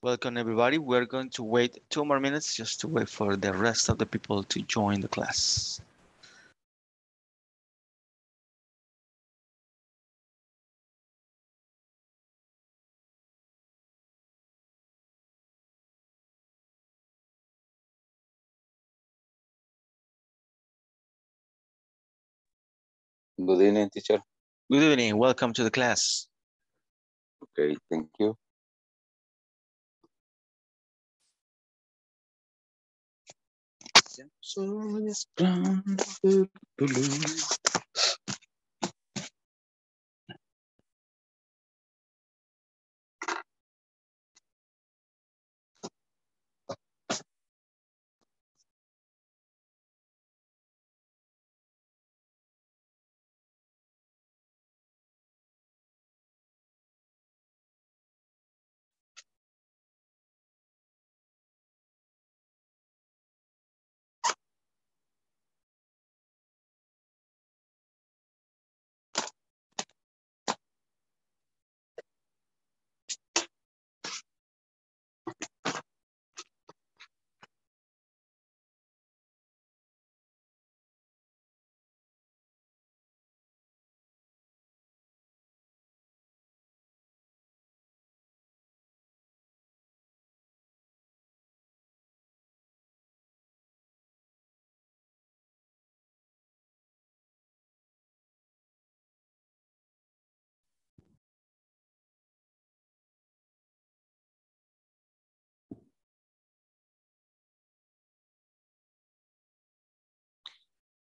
Welcome everybody. We're going to wait 2 more minutes just to wait for the rest of the people to join the class. Good evening, teacher. Good evening. Welcome to the class. Okay, thank you.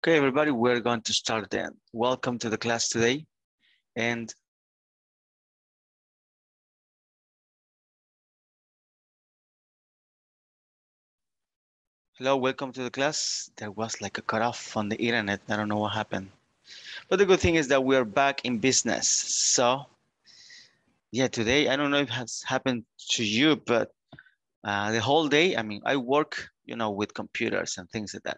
Okay, everybody, we're going to start then. Welcome to the class today. And hello, welcome to the class. There was like a cutoff on the internet. I don't know what happened. But the good thing is that we're back in business. So yeah, today, I don't know if it has happened to you, but the whole day, I mean, I work, with computers and things like that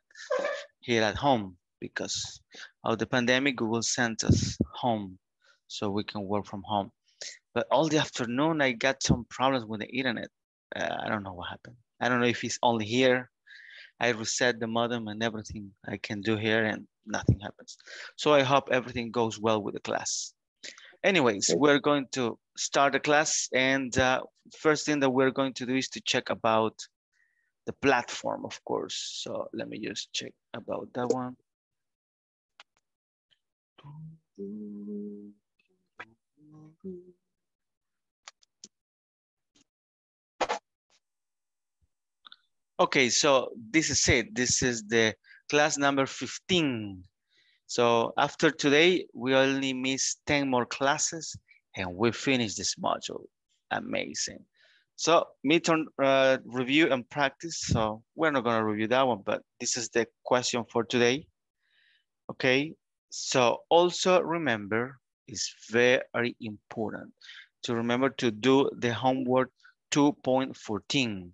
here at home because of the pandemic. Google sent us home so we can work from home. But all the afternoon, I got some problems with the internet. I don't know what happened. I don't know if it's only here. I reset the modem and everything I can do here and nothing happens. So I hope everything goes well with the class. Anyways, Okay. we're going to start the class, and first thing that we're going to do is to check about the platform, of course. So let me just check about that one. Okay, so this is it. This is the class number 15. So after today, we only miss 10 more classes and we finish this module. Amazing. So midterm review and practice. So we're not gonna review that one, but this is the question for today. Okay, so also remember, it's very important to remember to do the homework 2.14.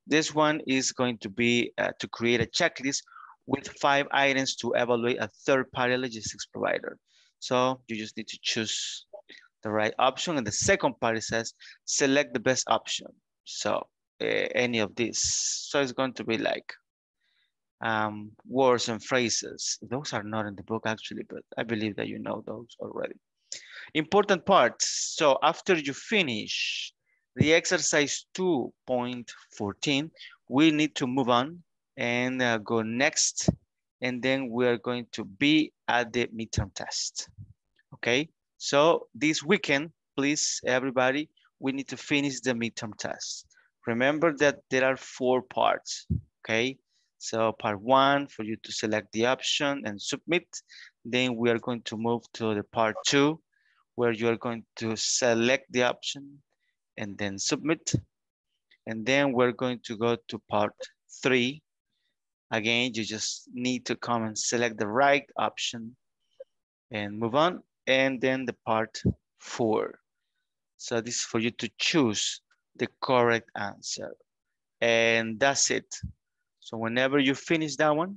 This one is going to be to create a checklist with 5 items to evaluate a third-party logistics provider. So you just need to choose the right option. And the second part says, select the best option. So any of these. So it's going to be like words and phrases. Those are not in the book actually, but I believe that you know those already. Important parts. So after you finish the exercise 2.14, we need to move on and go next. And then we are going to be at the midterm test. Okay. So this weekend, please, everybody, we need to finish the midterm test. Remember that there are 4 parts. Okay. So part 1 for you to select the option and submit. Then we are going to move to the part 2 where you are going to select the option and then submit. And then we're going to go to part 3. Again, you just need to come and select the right option and move on. And then the part 4. So this is for you to choose the correct answer. And that's it. So whenever you finish that one,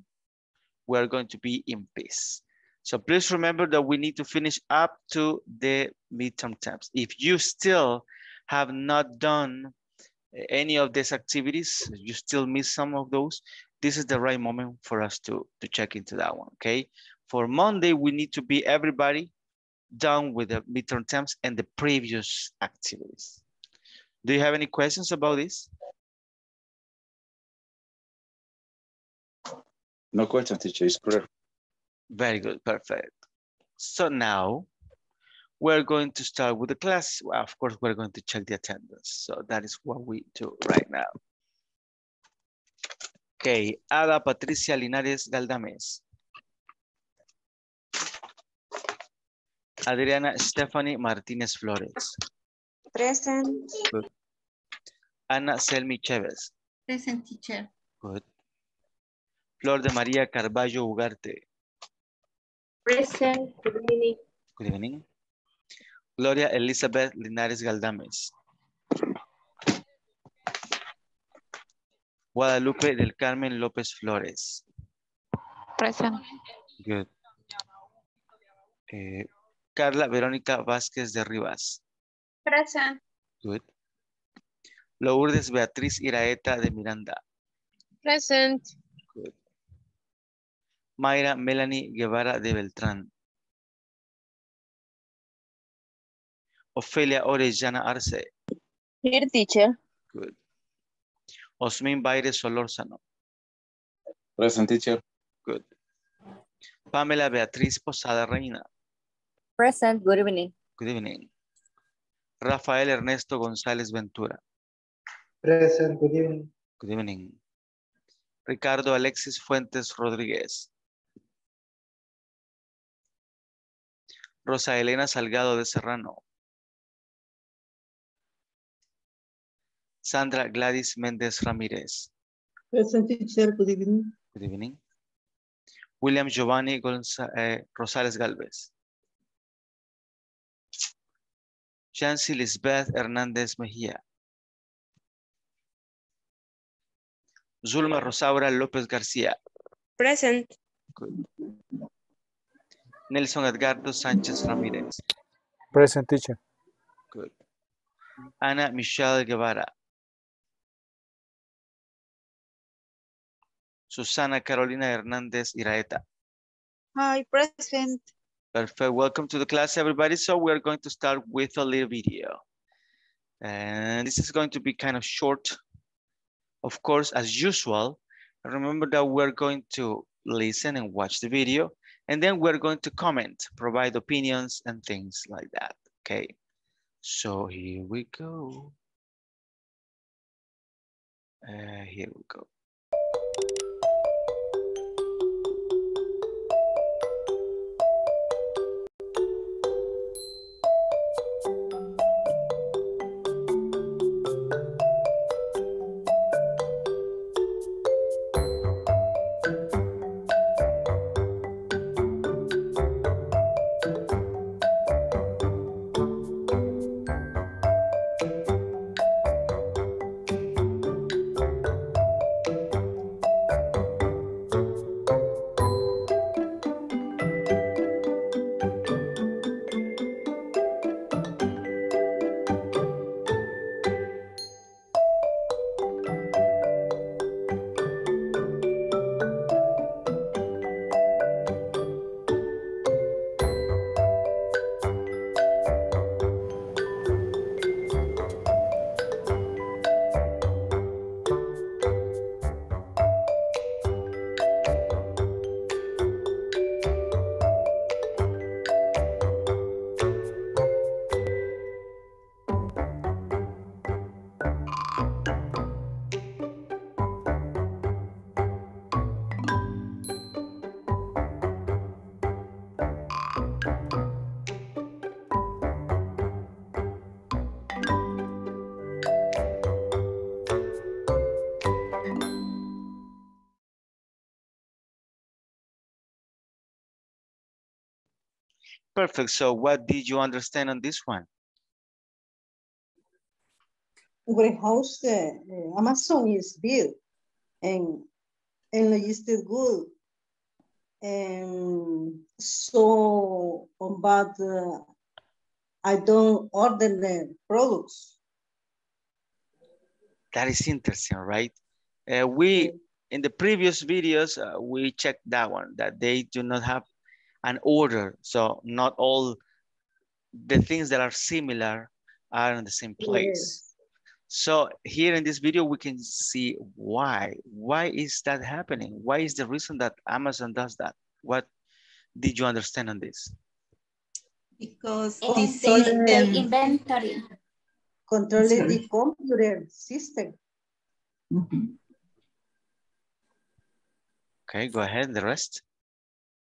we're going to be in peace. So please remember that we need to finish up to the midterm tests. If you still have not done any of these activities, you still miss some of those, this is the right moment for us to check into that one, okay? For Monday, we need to be everybody done with the midterm terms and the previous activities. Do you have any questions about this? No question, teacher, it's correct. Very good, perfect. So now we're going to start with the class. Well, of course, we're going to check the attendance. So that is what we do right now. Okay, Ada Patricia Linares Galdames. Adriana Stephanie Martínez Flores. Present. Good. Ana Selmi Chévez. Present, teacher. Good. Flor de María Carballo Ugarte. Present. Good evening. Good evening. Gloria Elizabeth Linares Galdames. Guadalupe del Carmen López Flores. Present. Good. Carla Verónica Vázquez de Rivas. Present. Good. Lourdes Beatriz Iraeta de Miranda. Present. Good. Mayra Melanie Guevara de Beltrán. Ofelia Orellana Arce. Here, teacher. Good. Osmin Baire Solórzano. Present, teacher. Good. Pamela Beatriz Posada Reina. Present. Good evening. Good evening. Rafael Ernesto González Ventura. Present, good evening. Good evening. Ricardo Alexis Fuentes Rodríguez. Rosa Elena Salgado de Serrano. Sandra Gladys Méndez Ramírez. Present, teacher, good evening. Good evening. William Giovanni Rosales Galvez. Chancy Lisbeth Hernández Mejía. Zulma Rosaura López García. Present. Good. Nelson Edgardo Sánchez Ramírez. Present, teacher. Good. Ana Michelle Guevara. Susana Carolina Hernández Iraeta. Hi, present. Perfect. Welcome to the class, everybody. So we're going to start with a little video. And this is going to be kind of short. Of course, as usual, remember that we're going to listen and watch the video, and then we're going to comment, provide opinions and things like that, okay? So here we go. Here we go. Perfect. So what did you understand on this one? Warehouse, Amazon is built and logistic good. So, but I don't order the products. That is interesting, right? We in the previous videos we checked that one, that they do not have an order, so not all the things that are similar are in the same place. Yes. So here in this video we can see why is that happening? Why is the reason that Amazon does that? What did you understand on this? Because the inventory. control Sorry. the computer system. Okay, go ahead, the rest.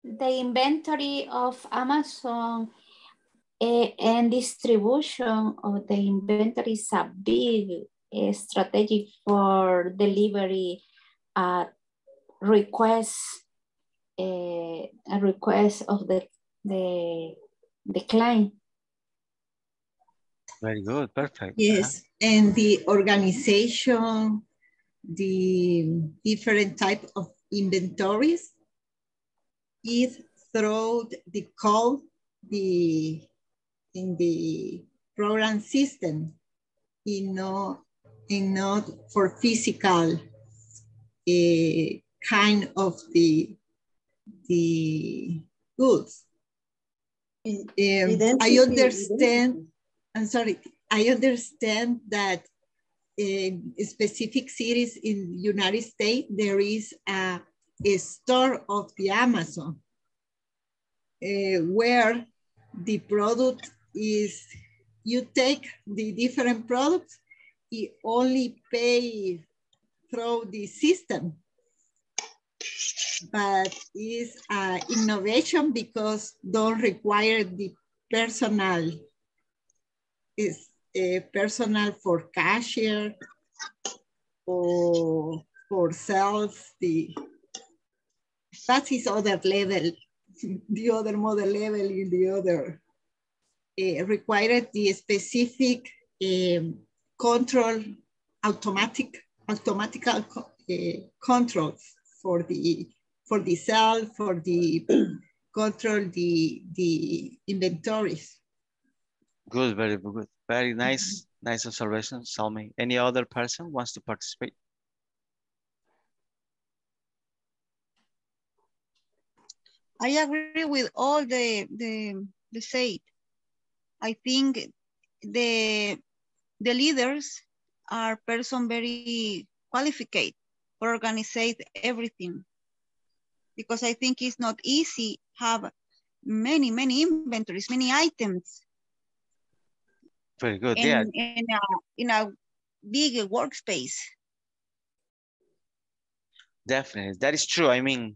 The inventory of Amazon and distribution of the inventory is a big strategy for delivery requests, a request of the client. Very good, perfect. Yes, and the organization, the different type of inventories is through the call in the program system, not for physical kind of the goods. I understand. I'm sorry. I understand that in specific cities in the United States, there is a store of the Amazon where the product is, you take the different products, you only pay through the system. But it's innovation because don't require the personal. Is personal for cashier or for sales. That is other level, the other model level in the other required the specific control, automatical controls for the cell, for the control the inventories. Good, very good. Very nice, nice observation, Salmi. Any other person wants to participate? I agree with all the said. I think the leaders are person very qualified for organize everything, because I think it's not easy have many inventories, many items. Very good. Yeah. In a big workspace. Definitely, that is true. I mean,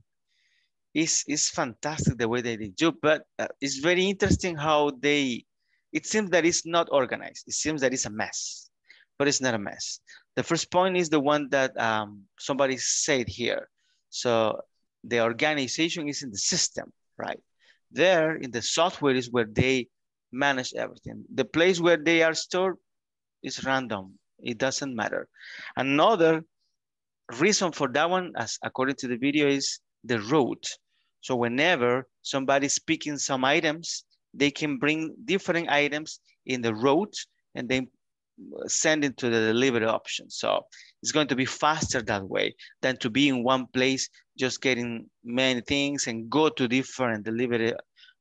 it's fantastic the way they do, but it's very interesting how it seems that it's not organized. It seems that it's a mess, but it's not a mess. The first point is the one that somebody said here. So the organization is in the system, right? There in the software is where they manage everything. The place where they are stored is random. It doesn't matter. Another reason for that one, as according to the video, is the route. So whenever somebody's picking some items, they can bring different items in the route and then send it to the delivery option. So it's going to be faster that way than to be in one place just getting many things and go to different delivery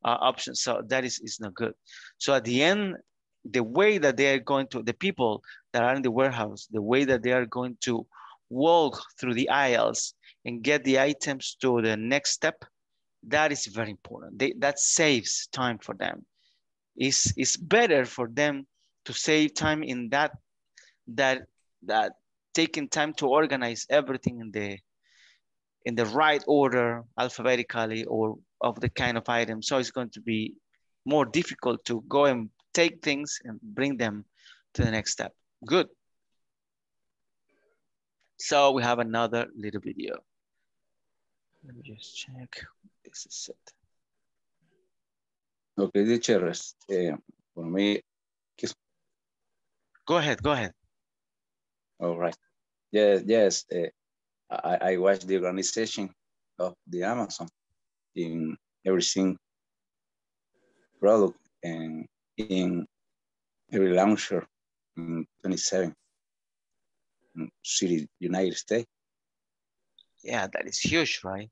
options. So that is not good. So at the end, the way that they are going to, the people that are in the warehouse, the way that they are going to walk through the aisles and get the items to the next step, that is very important. That saves time for them. It's better for them to save time in that taking time to organize everything in the right order alphabetically or of the kind of item. So it's going to be more difficult to go and take things and bring them to the next step. Good. So we have another little video. Let me just check. This is it. Okay, teachers, for me. Go ahead, go ahead. All right. Yes. I watch the organization of the Amazon in everything product and in every launcher in 27. city, United States. Yeah, that is huge, right?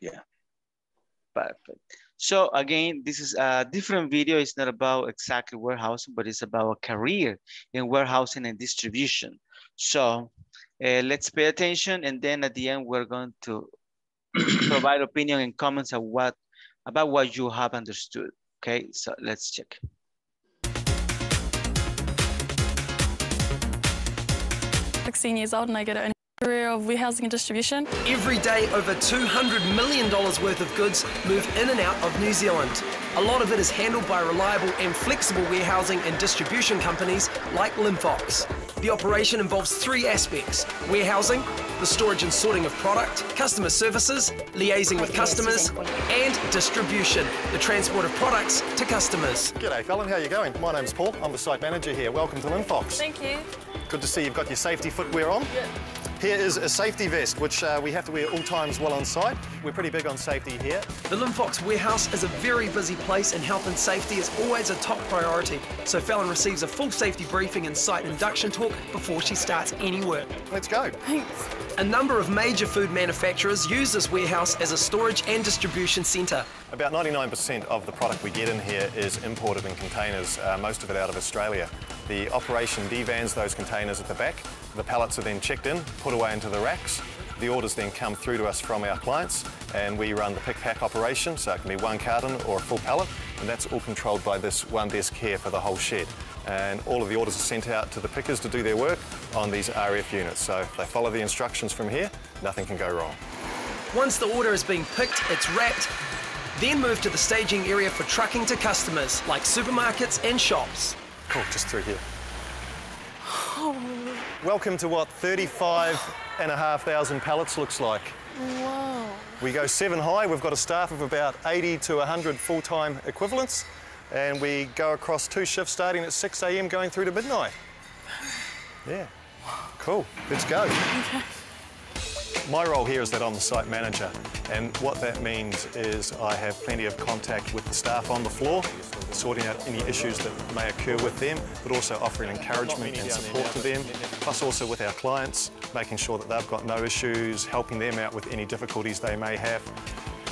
Yeah. Perfect. So again, this is a different video. It's not about exactly warehousing, but it's about a career in warehousing and distribution. So let's pay attention, and then at the end, we're going to provide opinion and comments about what you have understood. Okay, so let's check. 16 years old and I get a career of warehousing and distribution. Every day, over $200 million worth of goods move in and out of New Zealand. A lot of it is handled by reliable and flexible warehousing and distribution companies like Linfox. The operation involves three aspects: warehousing, the storage and sorting of product, customer services, liaising with customers, and distribution, the transport of products to customers. G'day Fallon, how are you going? My name's Paul, I'm the site manager here. Welcome to Linfox. Thank you. Good to see you've got your safety footwear on. Yeah. Here is a safety vest, which we have to wear all times while on site. We're pretty big on safety here. The Linfox warehouse is a very busy place and health and safety is always a top priority. So Fallon receives a full safety briefing and site induction talk before she starts any work. Let's go. Thanks. A number of major food manufacturers use this warehouse as a storage and distribution centre. About 99% of the product we get in here is imported in containers, most of it out of Australia. The operation devans those containers at the back. The pallets are then checked in, put away into the racks. The orders then come through to us from our clients and we run the pick-pack operation, so it can be one carton or a full pallet, and that's all controlled by this one desk here for the whole shed. And all of the orders are sent out to the pickers to do their work on these RF units. So if they follow the instructions from here, nothing can go wrong. Once the order has been picked, it's wrapped, then moved to the staging area for trucking to customers like supermarkets and shops. Cool, just through here. Welcome to what 35,500 pallets looks like. Wow. We go 7 high. We've got a staff of about 80 to 100 full-time equivalents, and we go across 2 shifts starting at 6 a.m. going through to midnight. Yeah, cool, let's go. Okay. My role here is that I'm the site manager, and what that means is I have plenty of contact with the staff on the floor, sorting out any issues that may occur with them, but also offering encouragement and support to them, plus also with our clients, making sure that they've got no issues, helping them out with any difficulties they may have.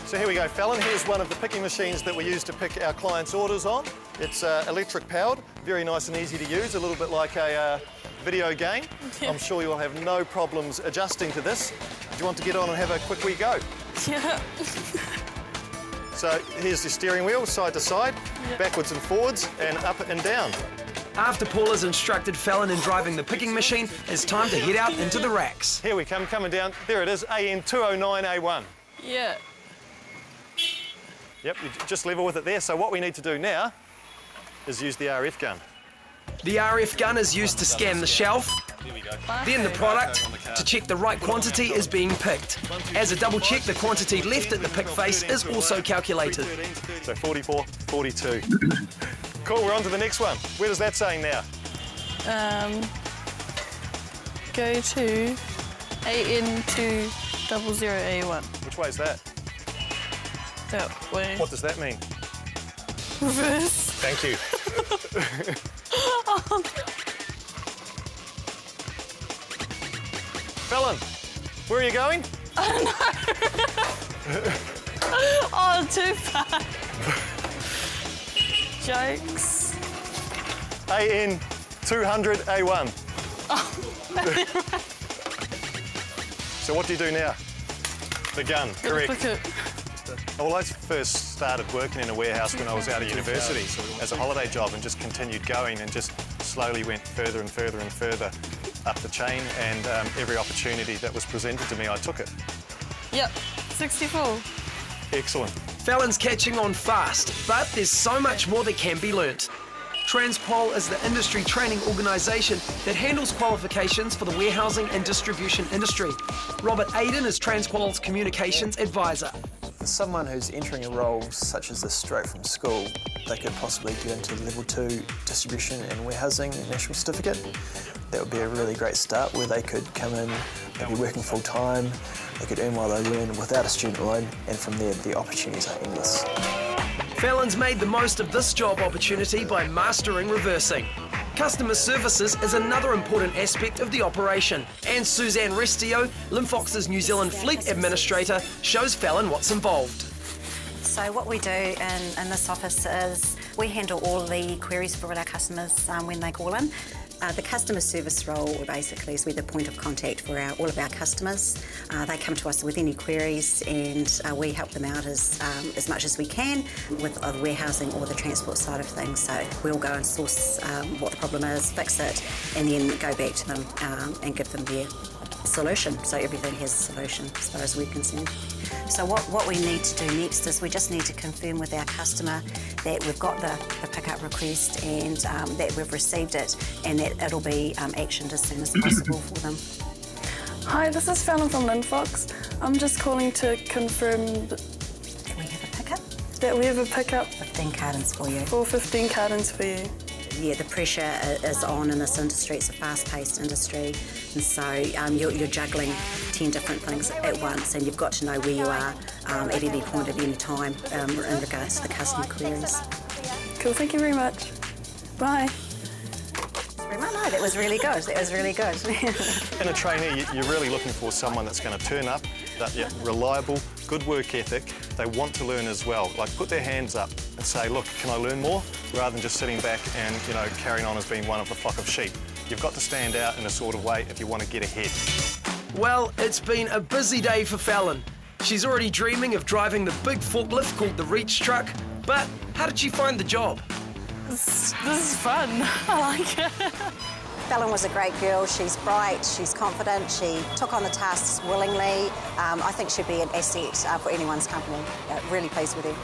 So here we go, Fallon. Here's one of the picking machines that we use to pick our clients' orders on. It's electric powered, very nice and easy to use, a little bit like a video game. Yeah. I'm sure you'll have no problems adjusting to this. Do you want to get on and have a quick wee go? Yeah. So here's the steering wheel, side to side, backwards and forwards, and up and down. After Paul has instructed Fallon in driving the picking machine, it's time to head out into the racks. Here we come, coming down. There it is, AN209A1. Yeah. Yep, you just level with it there. So what we need to do now is use the RF gun. The RF gun is used to scan the shelf, then the product, to check the right quantity is being picked. As a double check, the quantity left at the pick face is also calculated. So 44, 42. Cool, we're on to the next one. Where does that say now? Go to AN200A1. Which way is that? That way. What does that mean? Reverse. Thank you. Fallon, where are you going? I don't know. Oh, too far. Jokes. AN200A1. Oh. So what do you do now? The gun, correct. Look at Well, I first started working in a warehouse when I was out of university as a holiday job and just continued going and just slowly went further and further and further up the chain, and every opportunity that was presented to me, I took it. Yep, 64. Excellent. Fallon's catching on fast, but there's so much more that can be learnt. Transpol is the industry training organisation that handles qualifications for the warehousing and distribution industry. Robert Aiden is Transpol's communications advisor. For someone who's entering a role such as this straight from school, they could possibly get into Level 2 Distribution and Warehousing National Certificate. That would be a really great start where they could come in, they'd be working full time, they could earn while they learn without a student loan, and from there the opportunities are endless. Fallon's made the most of this job opportunity by mastering reversing. Customer services is another important aspect of the operation, and Suzanne Restio, Linfox's New Zealand Fleet Administrator, shows Fallon what's involved. So what we do in this office is we handle all the queries for all our customers when they call in. The customer service role basically is we're the point of contact for all of our customers. They come to us with any queries and we help them out as much as we can with the warehousing or the transport side of things. So we'll go and source what the problem is, fix it, and then go back to them and give them their solution. So everything has a solution as far as we're concerned. So what we need to do next is we just need to confirm with our customer that we've got the pickup request and that we've received it and that it'll be actioned as soon as possible for them. Hi, this is Fallon from Linfox. I'm just calling to confirm that we have a pickup. That we have a pickup. 15 cartons for you. For 15 cartons for you. Yeah, the pressure is on in this industry. It's a fast-paced industry, and so you're juggling 10 different things at once, and you've got to know where you are at any point at any time in regards to the customer queries. Cool, thank you very much. Bye. No, that was really good. That was really good. In a trainee, you're really looking for someone that's going to turn up, that reliable, good work ethic. They want to learn as well. Like, put their hands up and say, look, can I learn more? Rather than just sitting back and, carrying on as being one of the flock of sheep. You've got to stand out in a sort of way if you want to get ahead. Well, it's been a busy day for Fallon. She's already dreaming of driving the big forklift called the reach truck. But how did she find the job? This is fun. I like it. Fallon was a great girl. She's bright, she's confident, she took on the tasks willingly. I think she'd be an asset for anyone's company. Really pleased with her.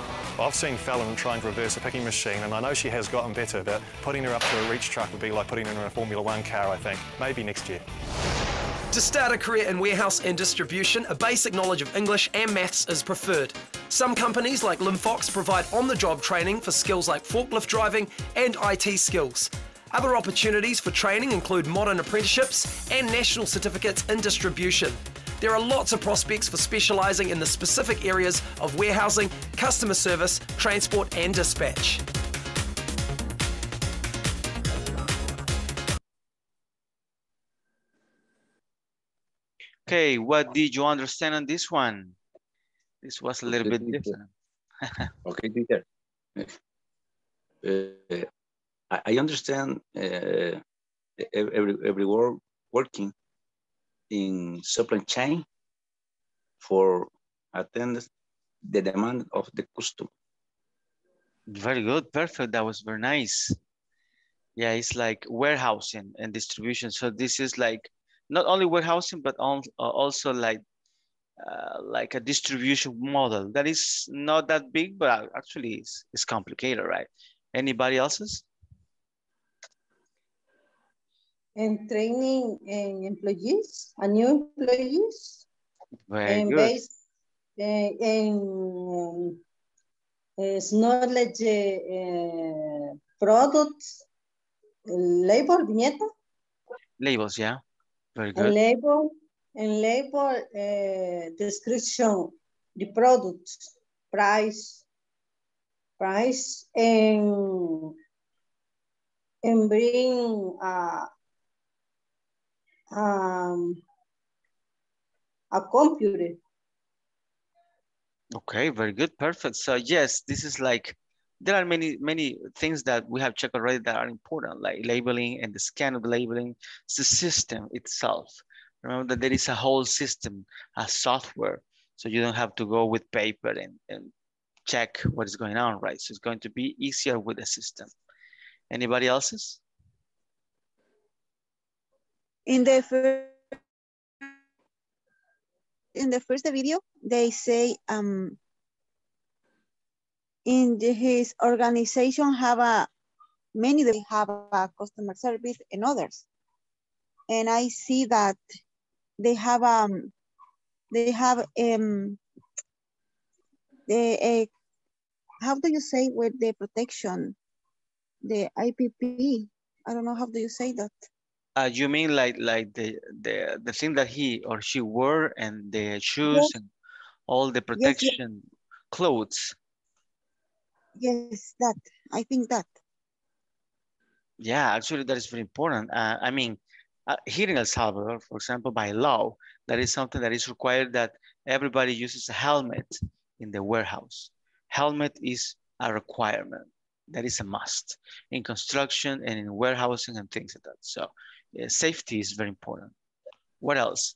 I've seen Fallon trying to reverse a picking machine, and I know she has gotten better, but putting her up to a reach truck would be like putting her in a Formula 1 car, I think. Maybe next year. To start a career in warehouse and distribution, a basic knowledge of English and maths is preferred. Some companies like Linfox provide on-the-job training for skills like forklift driving and IT skills. Other opportunities for training include modern apprenticeships and national certificates in distribution. There are lots of prospects for specialising in the specific areas of warehousing, customer service, transport and dispatch. Okay, what did you understand on this one? This was a little bit different. Okay, teacher. I understand every work working in supply chain for attend the demand of the customer. Very good, perfect. That was very nice. Yeah, it's like warehousing and distribution. So this is like not only warehousing, but also like a distribution model that is not that big, but actually it's complicated, right? Anybody else's? And training employees, new employees. Very and good. Based in knowledge products, label, viñeta. Labels, yeah. Very good. And label description, the products, price, and bring a computer. Okay, very good, perfect. So yes, this is like, there are many things that we have checked already that are important, like labeling and the scan of the labeling. It's the system itself. Remember that there is a whole system, a software, so you don't have to go with paper and check what is going on, right? So it's going to be easier with the system. Anybody else's? In the first video, they say his organization have many they have a customer service and others, and I see that they have how do you say with the protection, the IPP? I don't know, how do you say that? You mean like the thing that he or she wore and the shoes and all the protection clothes? Yes, that. I think that. Yeah, actually, that is very important. I mean, here in El Salvador, for example, by law, that is something that is required that everybody uses a helmet in the warehouse. Helmet is a requirement. That is a must in construction and in warehousing and things like that. So yeah, safety is very important. What else?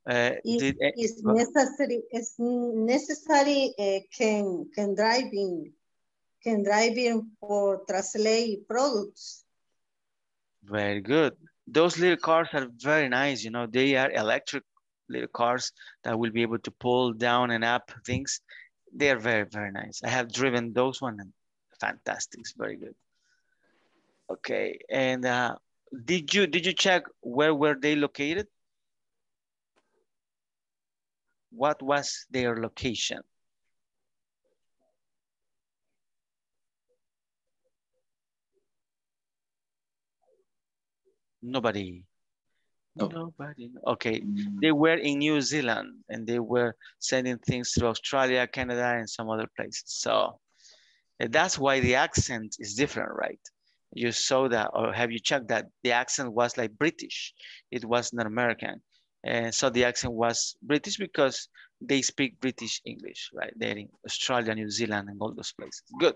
It's necessary. It's necessary. Can driving for translate products. Very good. Those little cars are very nice. You know, they are electric little cars that will be able to pull down and up things. They are very, very nice. I have driven those one and fantastic. It's very good. Okay. And did you check where were they located? What was their location? Nobody. No. Nobody. Okay. They were in New Zealand and they were sending things to Australia, Canada, and some other places. So that's why the accent is different, right? You saw that, or have you checked that the accent was like British? It was not American. And so the accent was British because they speak British English, right? They're in Australia, New Zealand, and all those places. Good.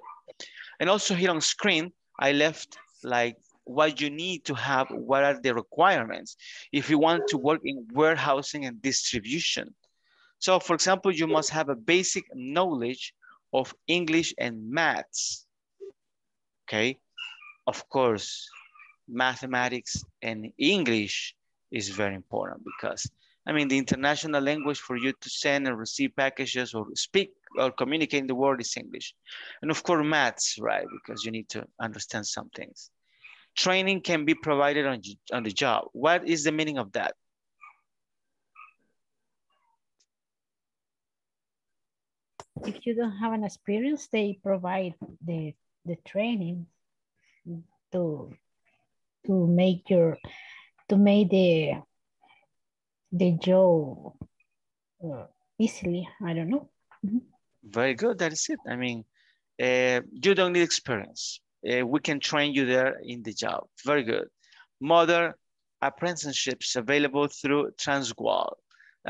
And also here on screen, I left like what you need to have, what are the requirements if you want to work in warehousing and distribution. So for example, you must have a basic knowledge of English and maths, okay? Of course, mathematics and English is very important because, I mean, the international language for you to send and receive packages or speak or communicate in the world is English. And of course, maths, right? Because you need to understand some things. Training can be provided on the job. What is the meaning of that? If you don't have an experience, they provide the training to make the job easily. I don't know. Mm-hmm. Very good. That is it. I mean, you don't need experience. We can train you there in the job. Very good. Modern apprenticeships available through Transgual.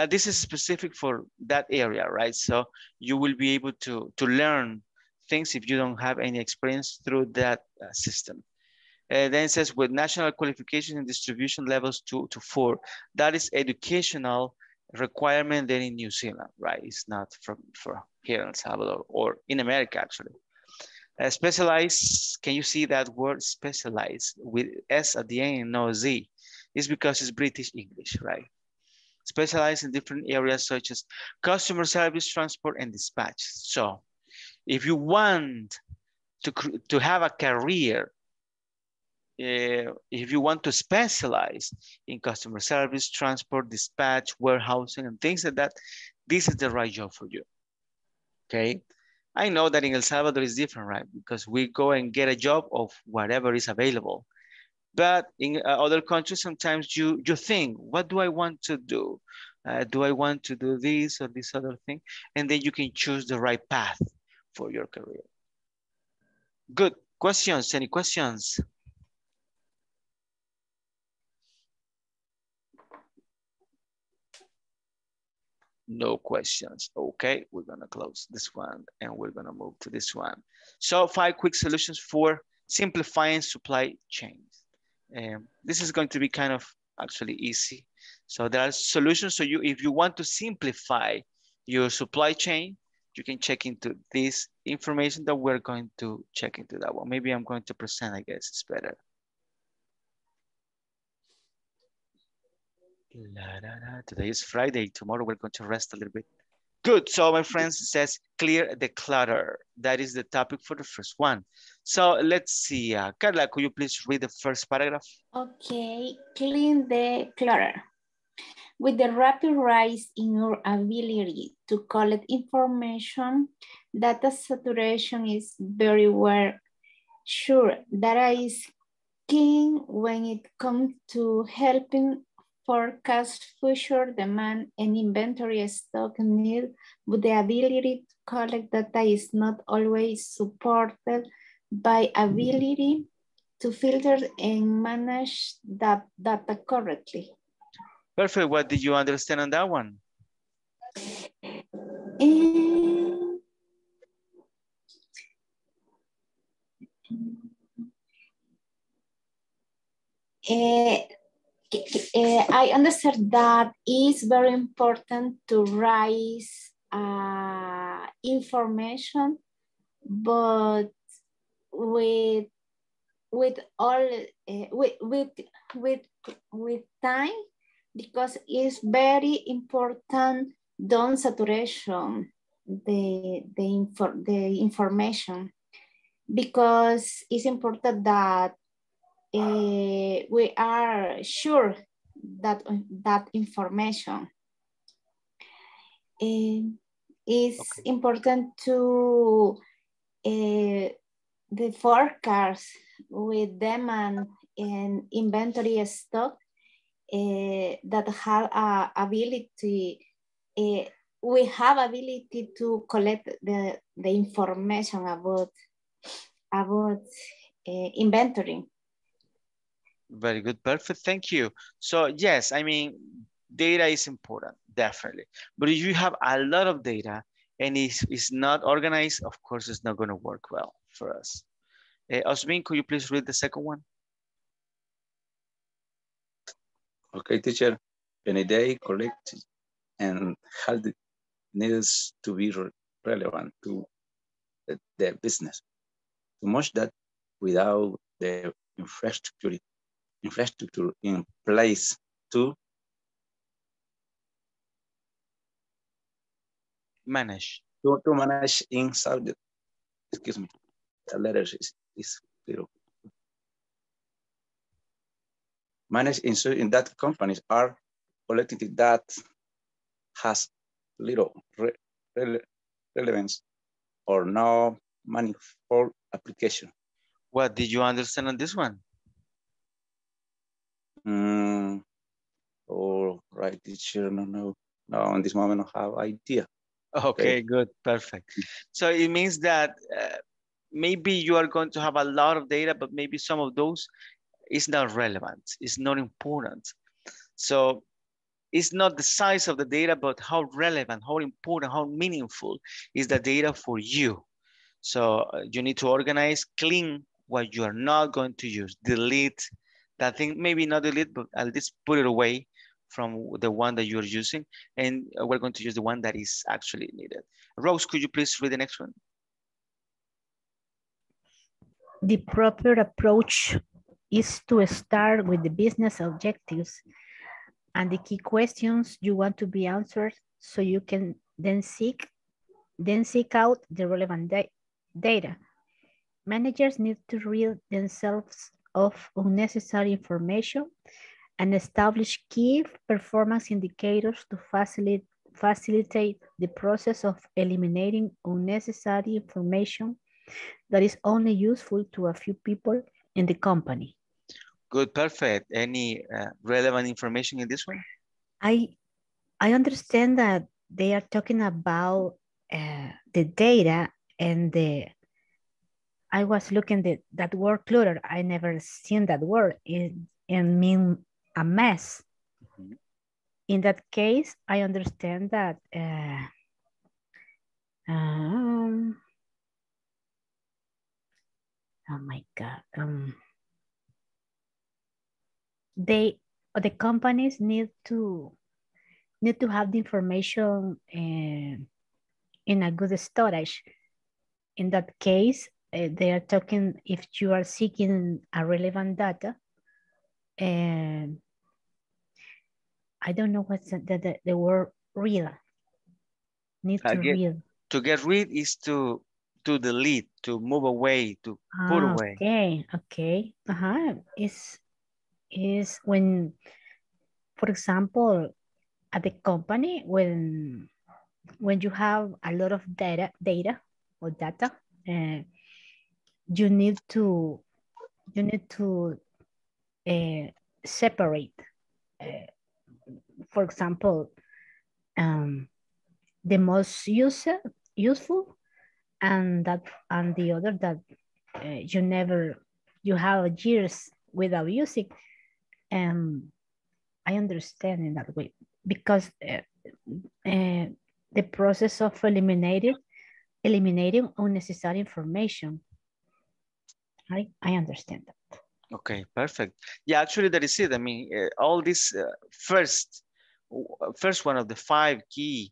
This is specific for that area, right? So you will be able to learn things if you don't have any experience through that system. Then it says with national qualification and distribution levels 2 to 4. That is educational requirement there in New Zealand, right? It's not for here in El Salvador or in America, actually. Specialized, can you see that word specialized with S at the end and no Z? It's because it's British English, right? Specialized in different areas such as customer service, transport, and dispatch. So if you want to have a career, if you want to specialize in customer service, transport, dispatch, warehousing, and things like that, this is the right job for you, okay? I know that in El Salvador is different, right? Because we go and get a job of whatever is available. But in other countries, sometimes you think, what do I want to do? Do I want to do this or this other thing? And then you can choose the right path for your career. Good. Questions? Any questions? No questions. Okay, we're gonna close this one and we're gonna move to this one. So 5 quick solutions for simplifying supply chains. This is going to be kind of actually easy. So there are solutions. So if you want to simplify your supply chain, you can check into this information that we're going to check into that one. Maybe I'm going to present, I guess it's better. Today is Friday. Tomorrow we're going to rest a little bit. Good. So my friends, it says clear the clutter. That is the topic for the first one. So let's see. Carla, could you please read the first paragraph? Okay. Clean the clutter. With the rapid rise in your ability to collect information, data saturation is very well. Sure, data is key when it comes to helping forecast future demand and inventory stock need, but the ability to collect data is not always supported by ability to filter and manage that data correctly. Perfect. What did you understand on that one? I understand that it's very important to raise information, but with time, because it's very important. Don't saturation the information, because it's important that we are sure that that information is important to the forecast with demand and inventory stock that have ability. We have ability to collect the information about inventory. Very good, perfect, thank you. So yes, I mean, data is important, definitely. But if you have a lot of data and it's not organized, of course, it's not going to work well for us. Osmin, could you please read the second one? Okay, teacher. Any day collected and held needs to be relevant to the business. Too much that without the infrastructure in place to manage. To manage in subject. Excuse me. The letters is zero. Manage in that companies are collected that has little relevance or no money for application. What did you understand on this one? All right, teacher. No, in this moment I have idea. Okay, good, perfect. So it means that maybe you are going to have a lot of data, but maybe some of those is not relevant, it's not important. So it's not the size of the data, but how relevant, how important, how meaningful is the data for you. So you need to organize, clean what you are not going to use, delete that thing, maybe not delete, but at least put it away from the one that you're using. And we're going to use the one that is actually needed. Rose, could you please read the next one? The proper approach is to start with the business objectives and the key questions you want to be answered, so you can then seek out the relevant data. Managers need to rid themselves of unnecessary information and establish key performance indicators to facilitate the process of eliminating unnecessary information that is only useful to a few people in the company. Good, perfect. Any relevant information in this one? I understand that they are talking about the data and I was looking at that word clutter. I never seen that word. It mean a mess. Mm-hmm. In that case, I understand that oh my God. The companies need to have the information in a good storage. In that case, they are talking if you are seeking a relevant data, and I don't know what's the word read. Need to read. To get rid is to delete, to move away, to put away. Okay. Is when, for example, at the company, when you have a lot of data, you need to separate for example, the most useful, and the other that you have years without using. I understand in that way, because the process of eliminating unnecessary information. I understand that. Okay, perfect. Yeah, actually that is it. I mean, all this first one of the 5 key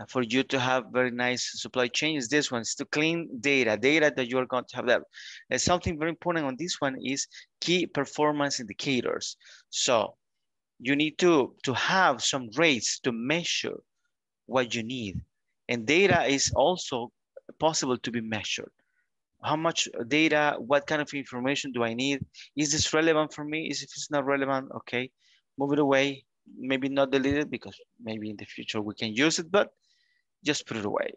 for you to have very nice supply chain is this one, is to clean data that you are going to have there. And something very important on this one is key performance indicators. So you need to have some rates to measure what you need. And data is also possible to be measured. How much data, what kind of information do I need? Is this relevant for me? If it's not relevant, okay, move it away. Maybe not delete it, because maybe in the future we can use it, but just put it away.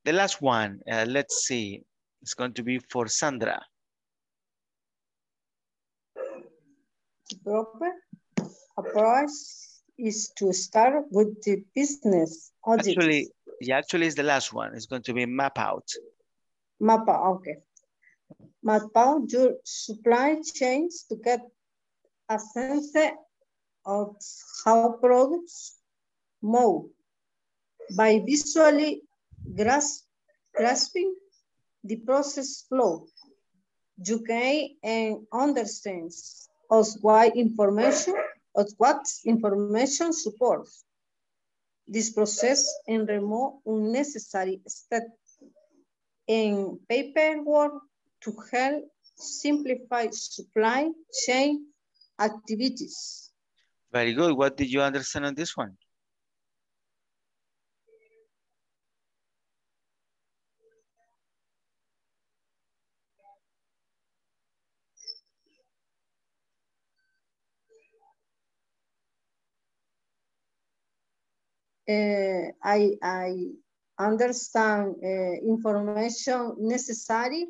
The last one, let's see, it's going to be for Sandra. The proper approach is to start with the business audit. Actually, it's the last one. It's going to be map out. Map out, okay. Map out your supply chains to get a sense of how products move by visually grasping the process flow. You can understand what information supports this process and remove unnecessary steps in paperwork to help simplify supply chain activities. Very good. What did you understand on this one? I understand information necessary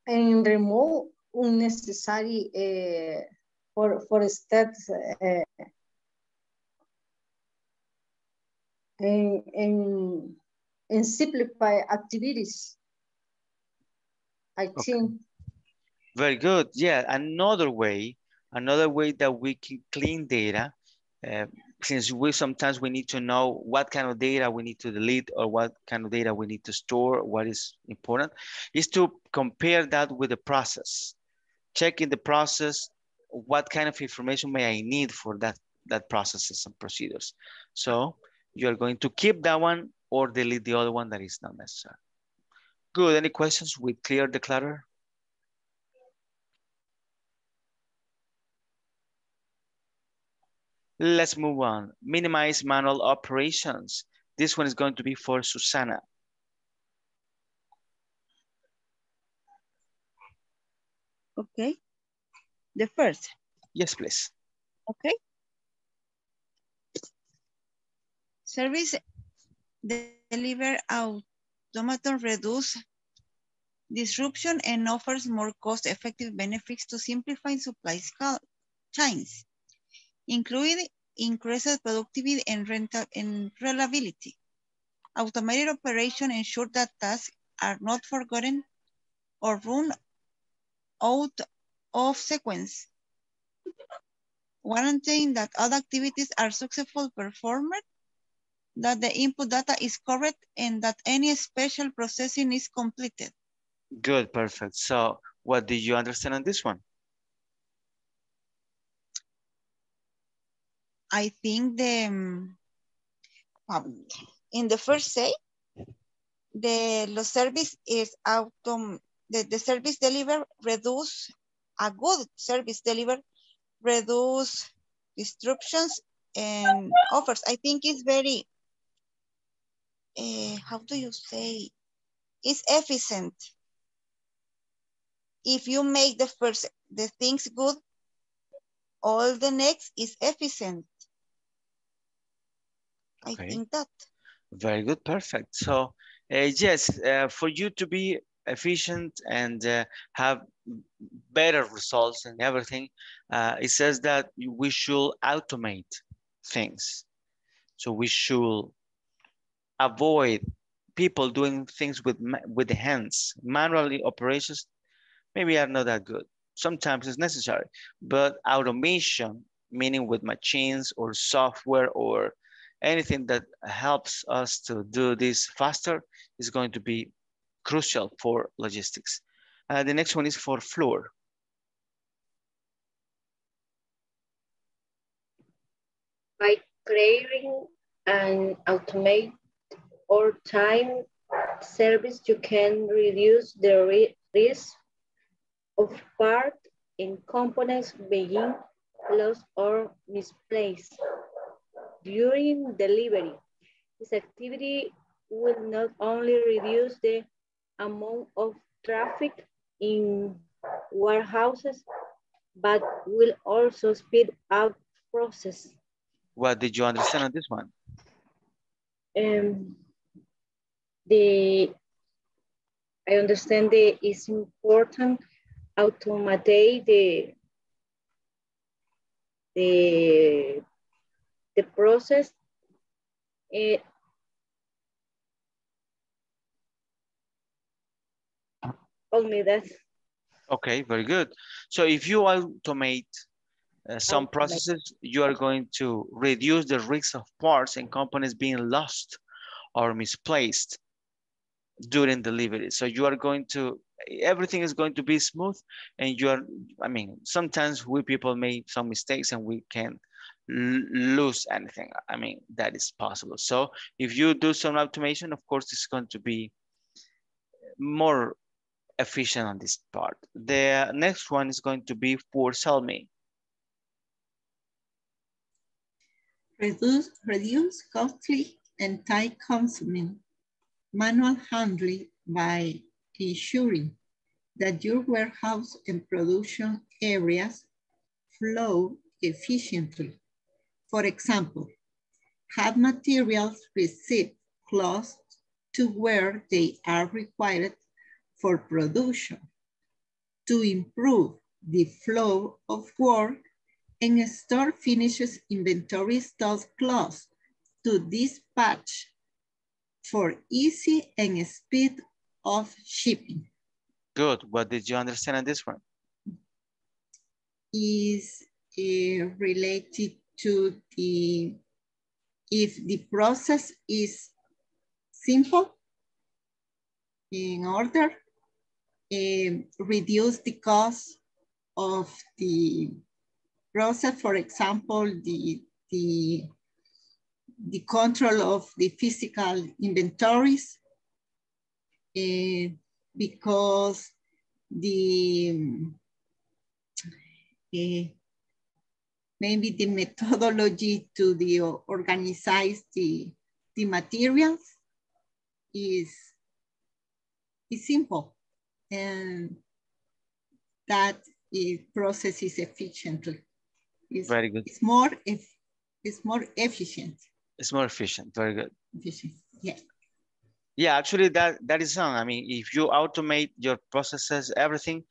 and remove unnecessary for steps and simplify activities. I think. Very good. Yeah, another way that we can clean data, since sometimes we need to know what kind of data we need to delete or what kind of data we need to store, what is important, is to compare that with the process. Check in the process, what kind of information may I need for that processes and procedures. So you are going to keep that one or delete the other one that is not necessary. Good. Any questions? We cleared the clutter? Let's move on. Minimize manual operations. This one is going to be for Susana. Okay. The first. Yes, please. Okay. Service deliver automation reduce disruption and offers more cost-effective benefits to simplify supply chains, including increased productivity and reliability. Automated operation ensure that tasks are not forgotten or run out of sequence, guaranteeing that all activities are successfully performed, that the input data is correct, and that any special processing is completed. Good, perfect. So what did you understand on this one? I think in the first say, the service is the service deliver reduce, a good service deliver reduce disruptions and offers. I think it's very, how do you say, it's efficient. If you make the things good, all the next is efficient. Okay. I think that. Very good, perfect. So yes, for you to be efficient and have better results and everything, it says that we should automate things. So we should avoid people doing things with the hands. Manually operations maybe are not that good. Sometimes it's necessary, but automation, meaning with machines or software or anything that helps us to do this faster, is going to be crucial for logistics. The next one is for Floor. By creating an automate or time service, you can reduce the risk of part and components being lost or misplaced during delivery. This activity will not only reduce the amount of traffic in warehouses, but will also speed up process. What did you understand on this one? I understand that it's important automate the process. Only that. Okay, very good. So if you automate some processes, you are going to reduce the risk of parts and components being lost or misplaced during delivery. So you are going to, everything is going to be smooth, and you are, I mean, sometimes we people make some mistakes and we can lose anything. I mean, that is possible. So if you do some automation, of course, it's going to be more efficient on this part. The next one is going to be for Salmi. Reduce costly and time-consuming manual handling by ensuring that your warehouse and production areas flow efficiently. For example, have materials received close to where they are required for production to improve the flow of work, and store finishes inventory stocks close to dispatch for easy and speed of shipping. Good. What did you understand on this one? Is related to the, if the process is simple, in order, reduce the cost of the process. For example, the control of the physical inventories, because the maybe the methodology to the organize the materials is simple, and that process is efficiently. Very good. It's more efficient. It's more efficient. Very good. Efficient. Yeah. Yeah, actually that is on. I mean, if you automate your processes, everything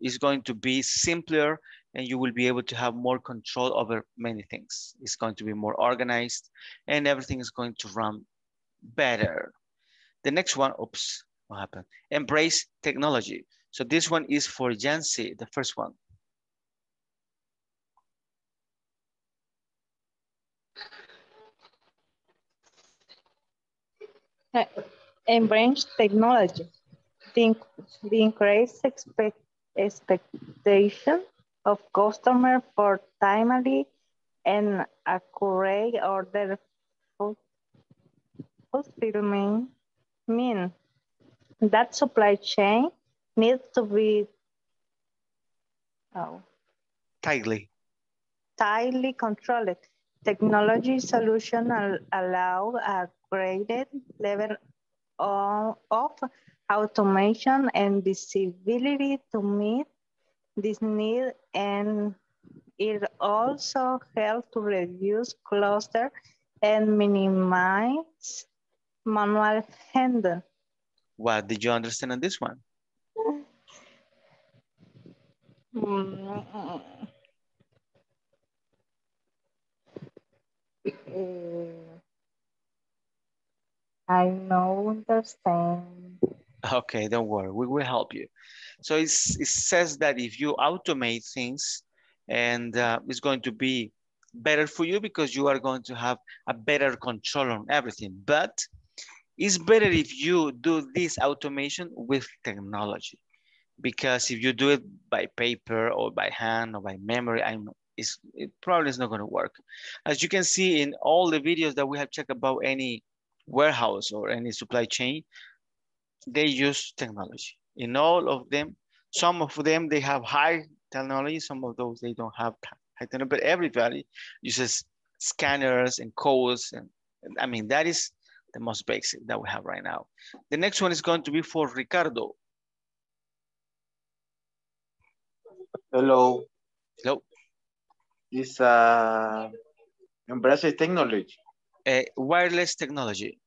is going to be simpler, and you will be able to have more control over many things. It's going to be more organized, and everything is going to run better. The next one, oops, what happened? Embrace technology. So this one is for Jancy, the first one. Embrace technology. The increased expectation of customer for timely and accurate order fulfillment mean that supply chain needs to be tightly controlled. Technology solutions allow a greater level of automation and visibility to meet this need, and it also helps to reduce cluster and minimize manual handling. What did you understand on this one? I know understand. Okay, don't worry, we will help you. So it says that if you automate things, and it's going to be better for you because you are going to have a better control on everything. But it's better if you do this automation with technology, because if you do it by paper or by hand or by memory, it probably is not going to work. As you can see in all the videos that we have checked about any warehouse or any supply chain, they use technology. In all of them, some of them, they have high technology, some of those, they don't have high technology, but everybody uses scanners and codes. And I mean, that is the most basic that we have right now. The next one is going to be for Ricardo. Hello. Hello. It's embrace technology. Wireless technology.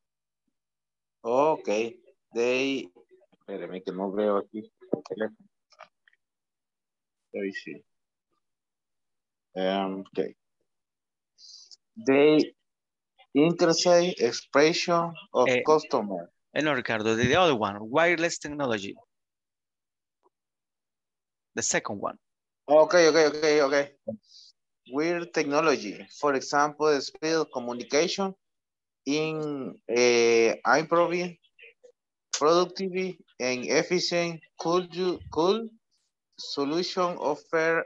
Okay. They, espérame que no veo aquí el teléfono. Let me see. Okay. They interface expression of customer. No, Ricardo, the other one, wireless technology. The second one. Okay. Weird technology. For example, the speed of communication in improving productivity and efficient could solution offer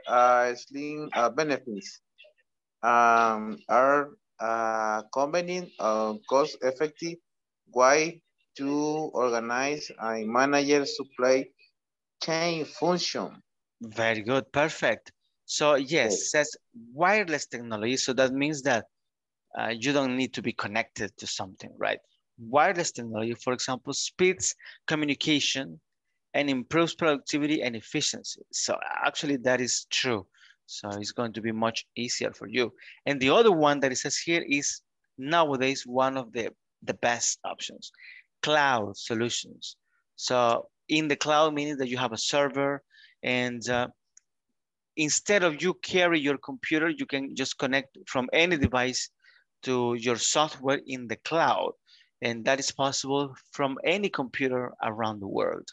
slim benefits are convenient cost effective way to organize and manage supply chain function. Very good, perfect. So yes, says wireless technology. So that means that you don't need to be connected to something, right? Wireless technology, for example, speeds communication and improves productivity and efficiency. So actually that is true. So it's going to be much easier for you. And the other one that it says here is nowadays one of the best options, cloud solutions. So in the cloud, meaning that you have a server, and instead of you carry your computer, you can just connect from any device to your software in the cloud. And that is possible from any computer around the world.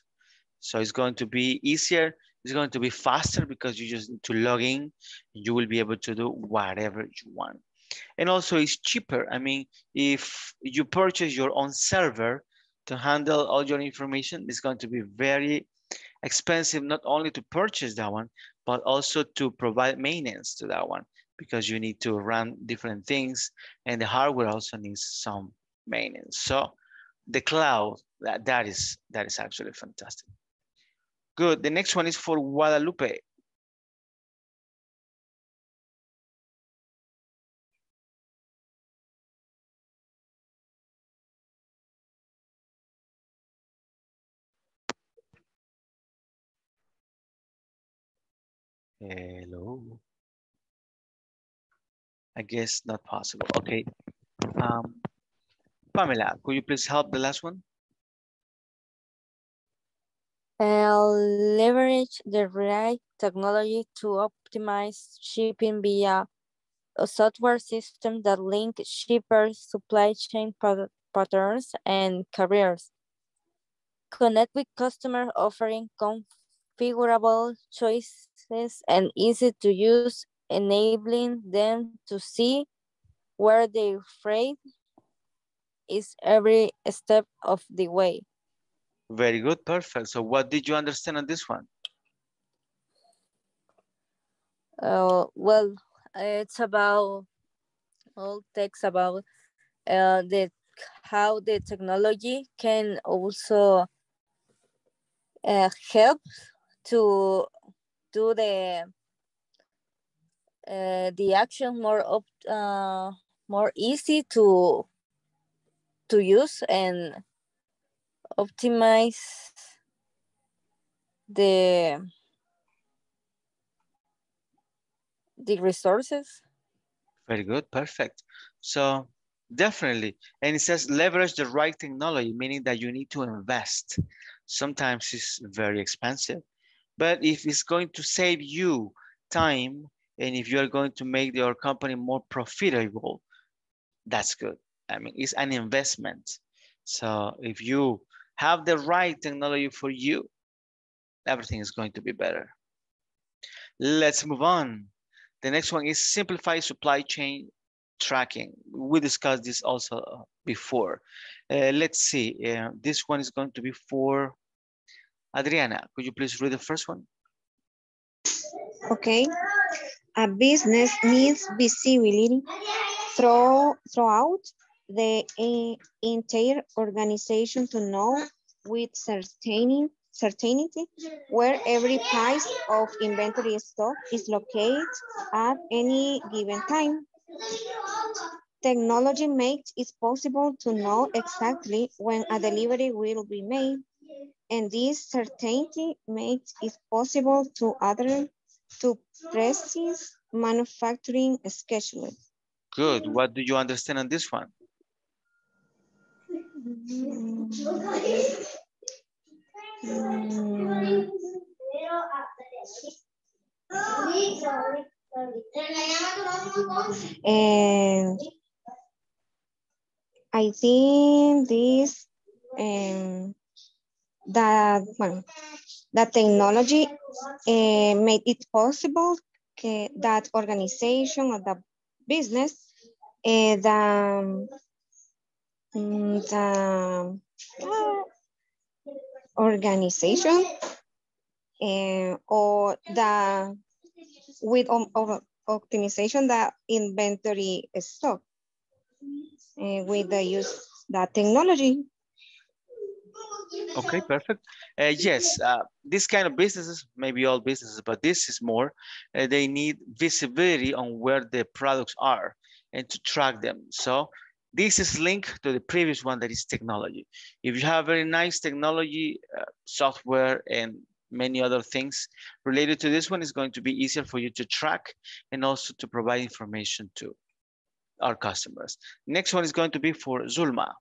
So it's going to be easier. It's going to be faster because you just need to log in. And you will be able to do whatever you want. And also it's cheaper. I mean, if you purchase your own server to handle all your information, it's going to be very expensive, not only to purchase that one, but also to provide maintenance to that one, because you need to run different things, and the hardware also needs some maintenance. So the cloud, that is actually fantastic. Good. The next one is for Guadalupe. Hello. I guess not possible. Okay. Pamela, could you please help the last one? Leverage the right technology to optimize shipping via a software system that link shippers, supply chain patterns, and carriers. Connect with customers, offering configurable choices and easy to use, enabling them to see where their freight is every step of the way. Very good, perfect. So what did you understand on this one? Well, it's about all text about how the technology can also help to do the action more easy to use and optimize the resources. Very good, perfect. So Definitely. And it says leverage the right technology, meaning that you need to invest. Sometimes it's very expensive, but if it's going to save you time and if you're going to make your company more profitable, that's good. I mean, it's an investment. So if you have the right technology for you, everything is going to be better. Let's move on. The next one is simplify supply chain tracking. We discussed this also before. Let's see. This one is going to be for Adriana. Could you please read the first one? Okay. A business needs visibility throughout the entire organization to know with certainty where every piece of inventory stock is located at any given time. Technology makes it possible to know exactly when a delivery will be made, and this certainty makes it possible to precise manufacturing scheduling. Good. What do you understand on this one? And I think this that technology made it possible that organization or the business the organization or the with optimization the inventory stock with the use that technology. Okay, perfect. Yes, this kind of businesses, maybe all businesses, but this is more, they need visibility on where the products are and to track them. So this is linked to the previous one, that is technology. If you have very nice technology, software, and many other things related to this one, is going to be easier for you to track and also to provide information to our customers. Next one is going to be for Zulma.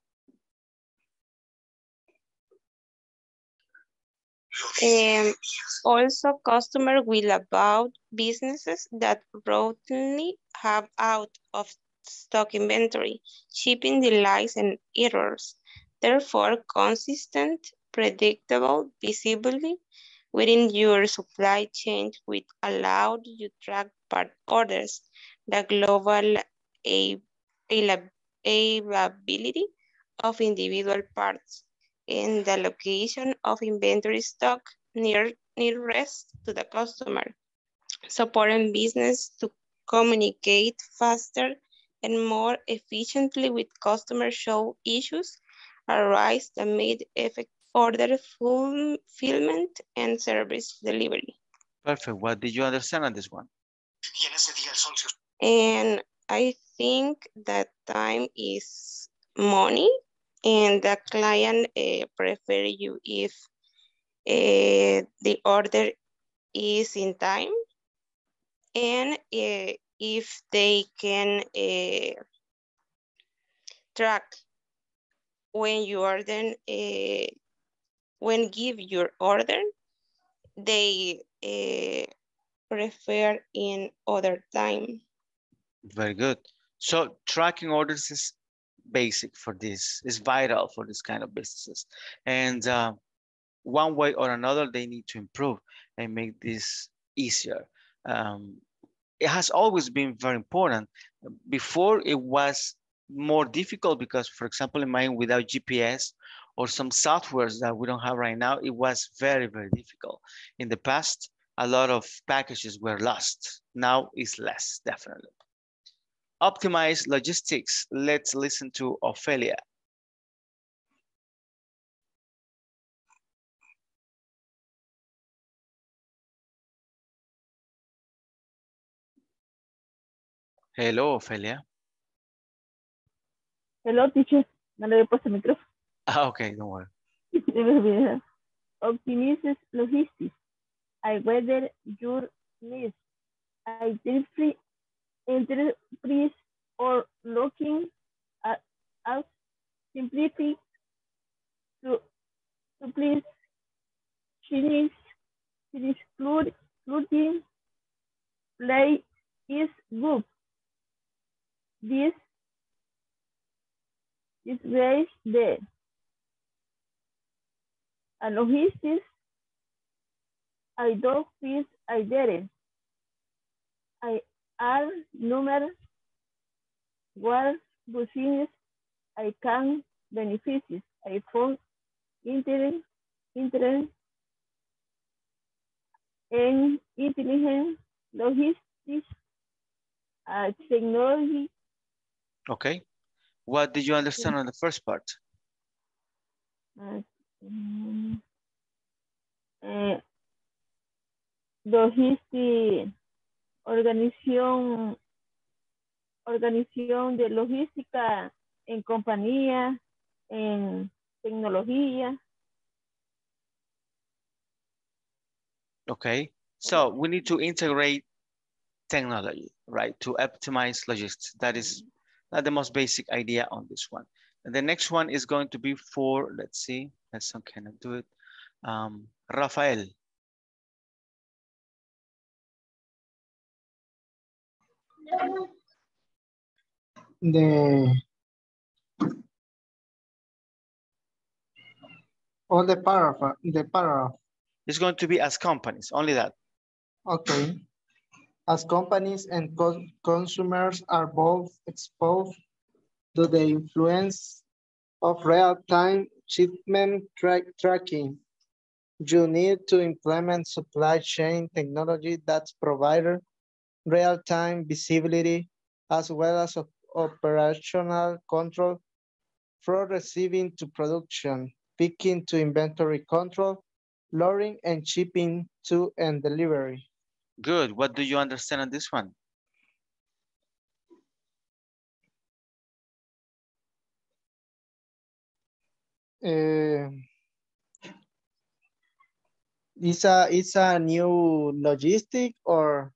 Also, customers will about businesses that routinely have out of stock inventory, shipping delays and errors. Therefore, consistent, predictable visibility within your supply chain will allow you to track part orders, the global availability of individual parts, and the location of inventory stock nearest to the customer, supporting business to communicate faster and more efficiently with customers show issues arise that made effect order fulfillment and service delivery. Perfect. What did you understand on this one? And I think that time is money, and the client prefer you if the order is in time, and if they can track when you order, when give your order, they prefer in other time. Very good. So tracking orders is basic for this, is vital for this kind of businesses. And one way or another, they need to improve and make this easier. It has always been very important. Before it was more difficult because, for example, in mine, without GPS or some softwares that we don't have right now, it was very, very difficult. In the past, a lot of packages were lost. Now it's less, definitely. Optimize logistics. Let's listen to Ophelia. Hello, Ophelia. Hello, teacher. No le había puesto el micrófono. Okay, don't worry. Optimizes logistics. I weather your needs. Enterprise or looking at as simplify, please finish flooding, play is good. This raise the logistics. I don't feel I did it. I are numerous what business I can benefit. I found interest in intelligent logistics technology. Okay. What did you understand on the first part? Logistics, organización de logística en compañía, en tecnología. Okay, so we need to integrate technology, right, to optimize logistics. That is not the most basic idea on this one. And the next one is going to be for, let's see, let's kind of do it. Rafael. All the paragraph. It's going to be as companies, only that. Okay. As companies and consumers are both exposed to the influence of real-time shipment tracking, you need to implement supply chain technology that provides real-time visibility as well as operational control from receiving to production, picking to inventory control, loading and shipping to and delivery. Good. What do you understand on this one? It's a new logistic or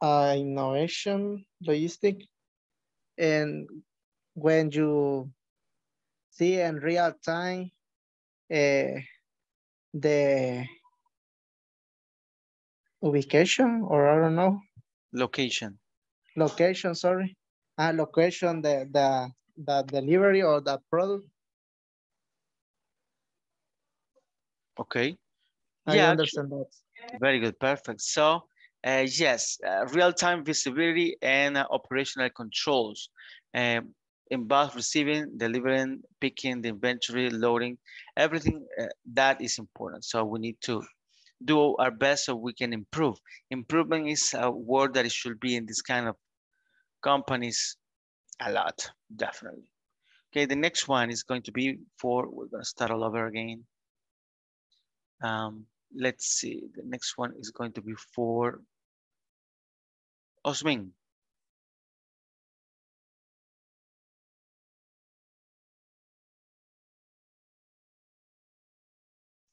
innovation logistic, and when you see in real time the ubication, or I don't know. Location, sorry. Location, the delivery or the product. Okay. I understand that. Very good, perfect. So yes, real-time visibility and operational controls in both receiving, delivering, picking, the inventory, loading, everything that is important. So we need to do our best so we can improve. Improvement is a word that it should be in this kind of companies a lot, definitely. Okay, the next one is going to be for, we're going to start all over again. Let's see, the next one is going to be for Osmin.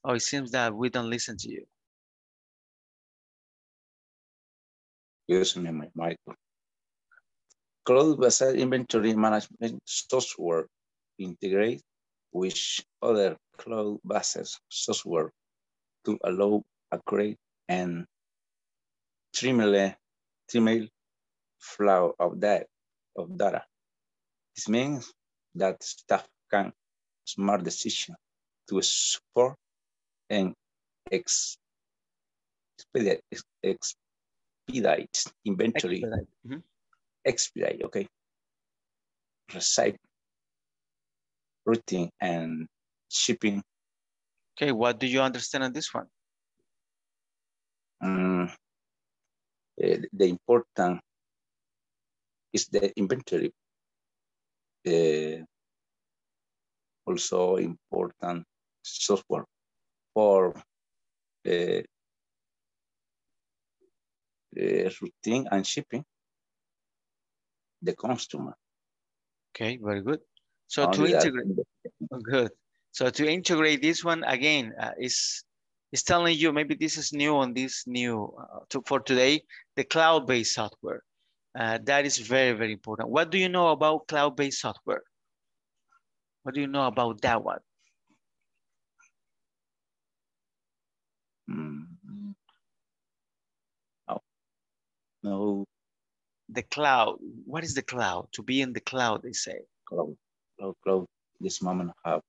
Oh, it seems that we don't listen to you. Using my mic. Cloud-based inventory management software integrate with other cloud-based software to allow accurate and timely flow of data. This means that staff can smart decision to support and expedite inventory. Expedite, okay. Receipt, routing, and shipping. Okay, what do you understand on this one? The important is the inventory. Also important software for routing and shipping the customer. Okay, very good. So to integrate, good. So to integrate this one again is telling you maybe this is new on this new for today, the cloud-based software. That is very, very important. What do you know about cloud-based software? What do you know about that one? Oh, no. The cloud. What is the cloud? To be in the cloud, they say. Cloud. This moment have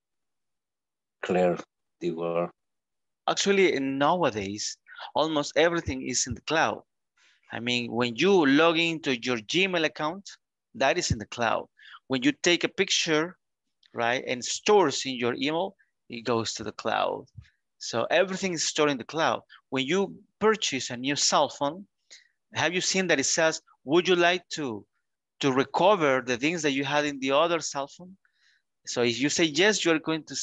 clear the word. Actually, nowadays, almost everything is in the cloud. I mean, when you log into your Gmail account, that is in the cloud. When you take a picture, right, and stores in your email, it goes to the cloud. So everything is stored in the cloud. When you purchase a new cell phone, have you seen that it says, would you like to recover the things that you had in the other cell phone? So if you say yes, you're going to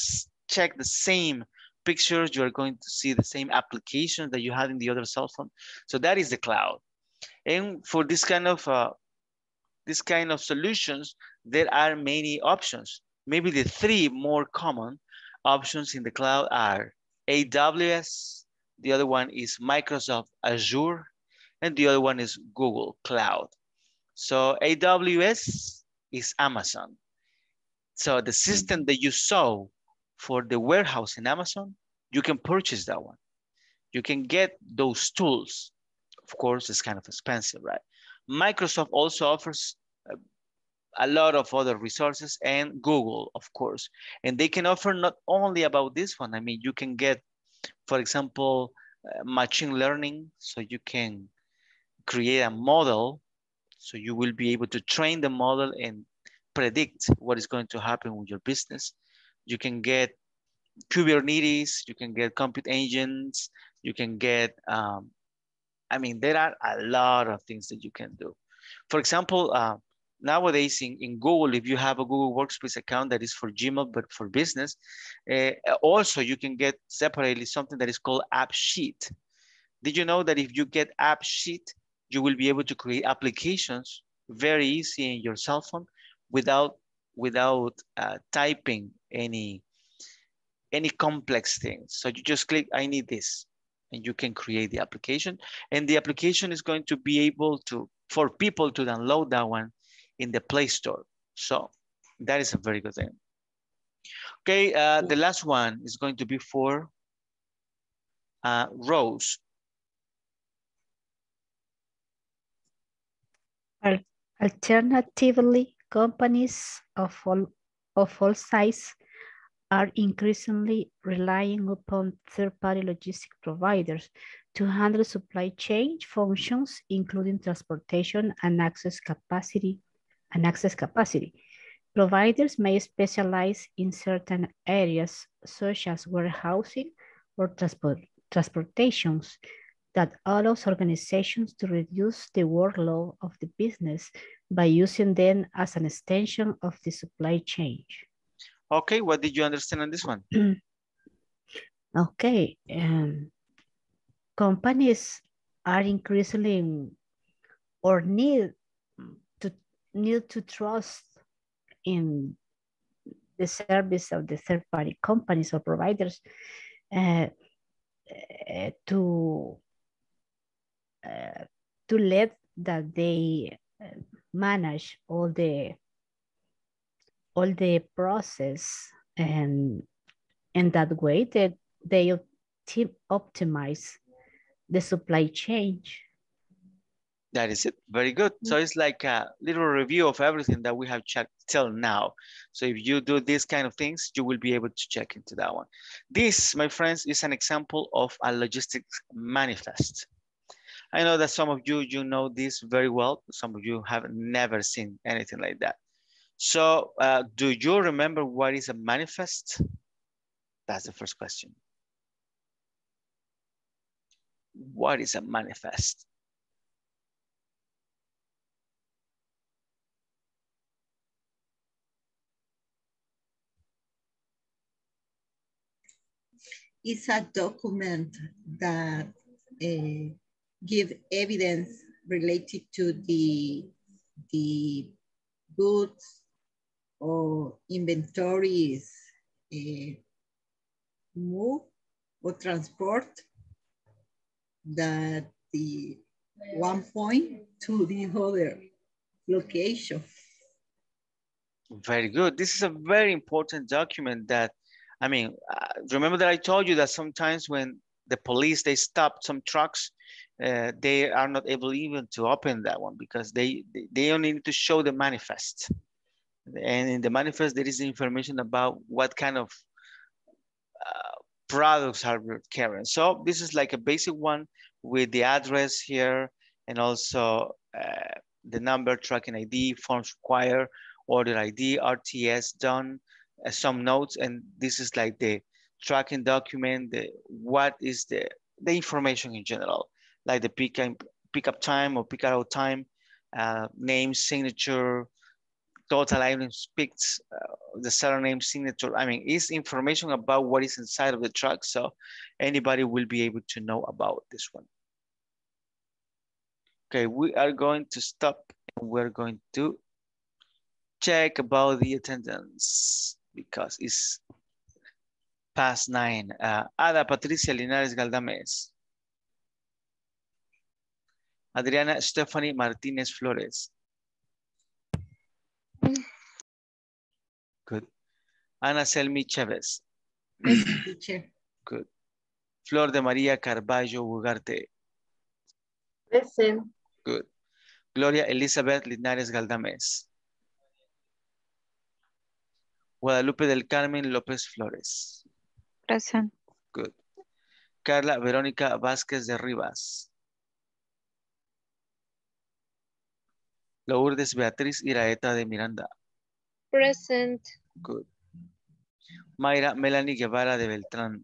check the same pictures, you're going to see the same applications that you had in the other cell phone. So that is the cloud. And for this kind of solutions, there are many options. Maybe the three more common options in the cloud are AWS, the other one is Microsoft Azure, and the other one is Google Cloud. So AWS is Amazon. So the system that you saw for the warehouse in Amazon, you can purchase that one. You can get those tools. Of course, it's kind of expensive, right? Microsoft also offers a lot of other resources, and Google, of course. And they can offer not only about this one. I mean, you can get, for example, machine learning. So you can create a model. So you will be able to train the model and predict what is going to happen with your business. You can get Kubernetes, you can get compute engines, you can get, I mean, there are a lot of things that you can do. For example, nowadays in Google, if you have a Google Workspace account that is for Gmail, but for business, also you can get separately something that is called App Sheet. Did you know that if you get App Sheet, you will be able to create applications very easy in your cell phone without typing any complex things. So you just click, I need this, and you can create the application. And the application is going to be able for people to download that one in the Play Store. So that is a very good thing. Okay, the last one is going to be for Rose. Alternatively, companies of all sizes are increasingly relying upon third-party logistic providers to handle supply chain functions, including transportation and access capacity. Providers may specialize in certain areas, such as warehousing or transportations, that allows organizations to reduce the workload of the business by using them as an extension of the supply chain. Okay, what did you understand on this one? Okay, companies are increasingly or need to trust in the service of the third-party companies or providers to let that they manage all the process, and in that way that they optimize the supply chain. That is it. Very good. So it's like a little review of everything that we have checked till now. So if you do these kind of things, you will be able to check into that one. This, my friends, is an example of a logistics manifest. I know that some of you know this very well. Some of you have never seen anything like that. So do you remember what is a manifest? That's the first question. What is a manifest? It's a document that give evidence related to the goods or inventories move or transport that the one point to the other. Location. Very good. This is a very important document that, I mean, remember that I told you that sometimes when the police, they stop some trucks, they are not able even to open that one because they only need to show the manifest. And in the manifest, there is information about what kind of products are carrying. So this is like a basic one with the address here and also the number, tracking ID, forms required, order ID, RTS done, some notes, and this is like the tracking document, what is the information in general, like the pickup time or pick out time, name, signature, total items picked, the seller name, signature. I mean, it's information about what is inside of the truck, so anybody will be able to know about this one. Okay, we are going to stop and we're going to check about the attendance because it's past 9. Ada Patricia Linares Galdames. Adriana Stephanie Martinez Flores. Good. Ana Selmi Chavez. Present, teacher. Good. Flor de María Carballo Ugarte. Present. Good. Gloria Elizabeth Linares Galdames. Guadalupe del Carmen López Flores. Present. Good. Carla Verónica Vázquez de Rivas. Lourdes Beatriz Iraeta de Miranda. Present. Good. Mayra Melanie Guevara de Beltrán.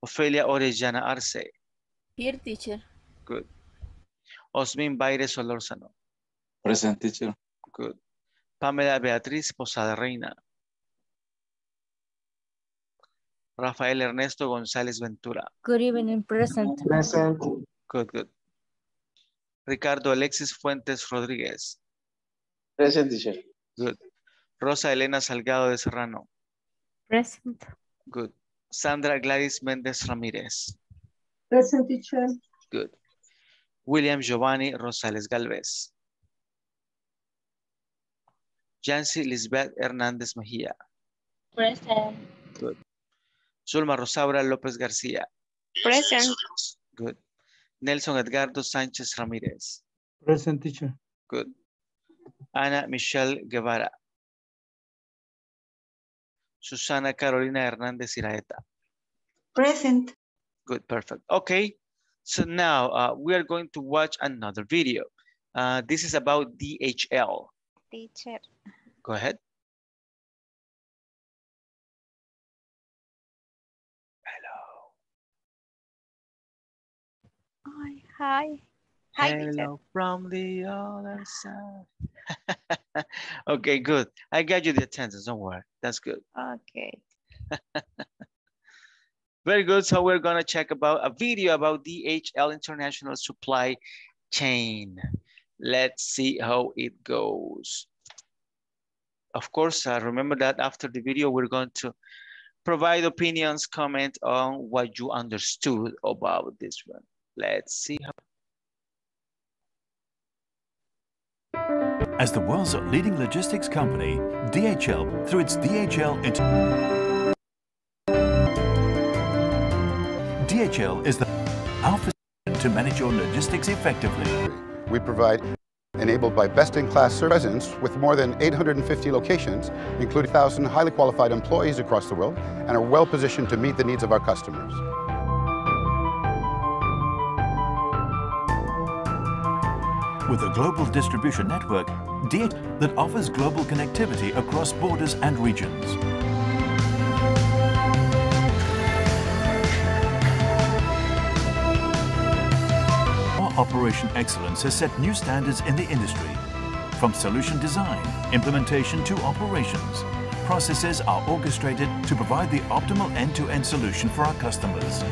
Ofelia Orellana Arce. Here, teacher. Good. Osmin Baire Solórzano. Present, teacher. Good. Pamela Beatriz Posada Reina. Rafael Ernesto González Ventura. Good evening, present. Present. Good, good. Ricardo Alexis Fuentes Rodríguez. Present, teacher. Good. Rosa Elena Salgado de Serrano. Present. Good. Sandra Gladys Méndez Ramírez. Present, teacher. Good. William Giovanni Rosales Galvez. Yancy Lisbeth Hernández Mejía. Present. Good. Zulma Rosaura López García. Present. Good. Nelson Edgardo Sánchez Ramírez. Present, teacher. Good. Ana Michelle Guevara. Susana Carolina Hernández Iraeta. Present. Good, perfect. Okay, so now we are going to watch another video. This is about DHL. Teacher. Go ahead. Hi. Hi, teacher. Hello from the other side. Okay, good. I got you the attendance, don't worry. That's good. Okay. Very good. So we're gonna check about a video about DHL International Supply Chain. Let's see how it goes. Of course, remember that after the video, we're going to provide opinions, comment on what you understood about this one. Let's see how. As the world's leading logistics company, DHL, through its DHL is our facility to manage your logistics effectively. We provide, enabled by best-in-class presence with more than 850 locations, including 1,000 highly qualified employees across the world, and are well-positioned to meet the needs of our customers. With a global distribution network, DHL that offers global connectivity across borders and regions. Our operation excellence has set new standards in the industry. From solution design, implementation to operations, processes are orchestrated to provide the optimal end-to-end solution for our customers.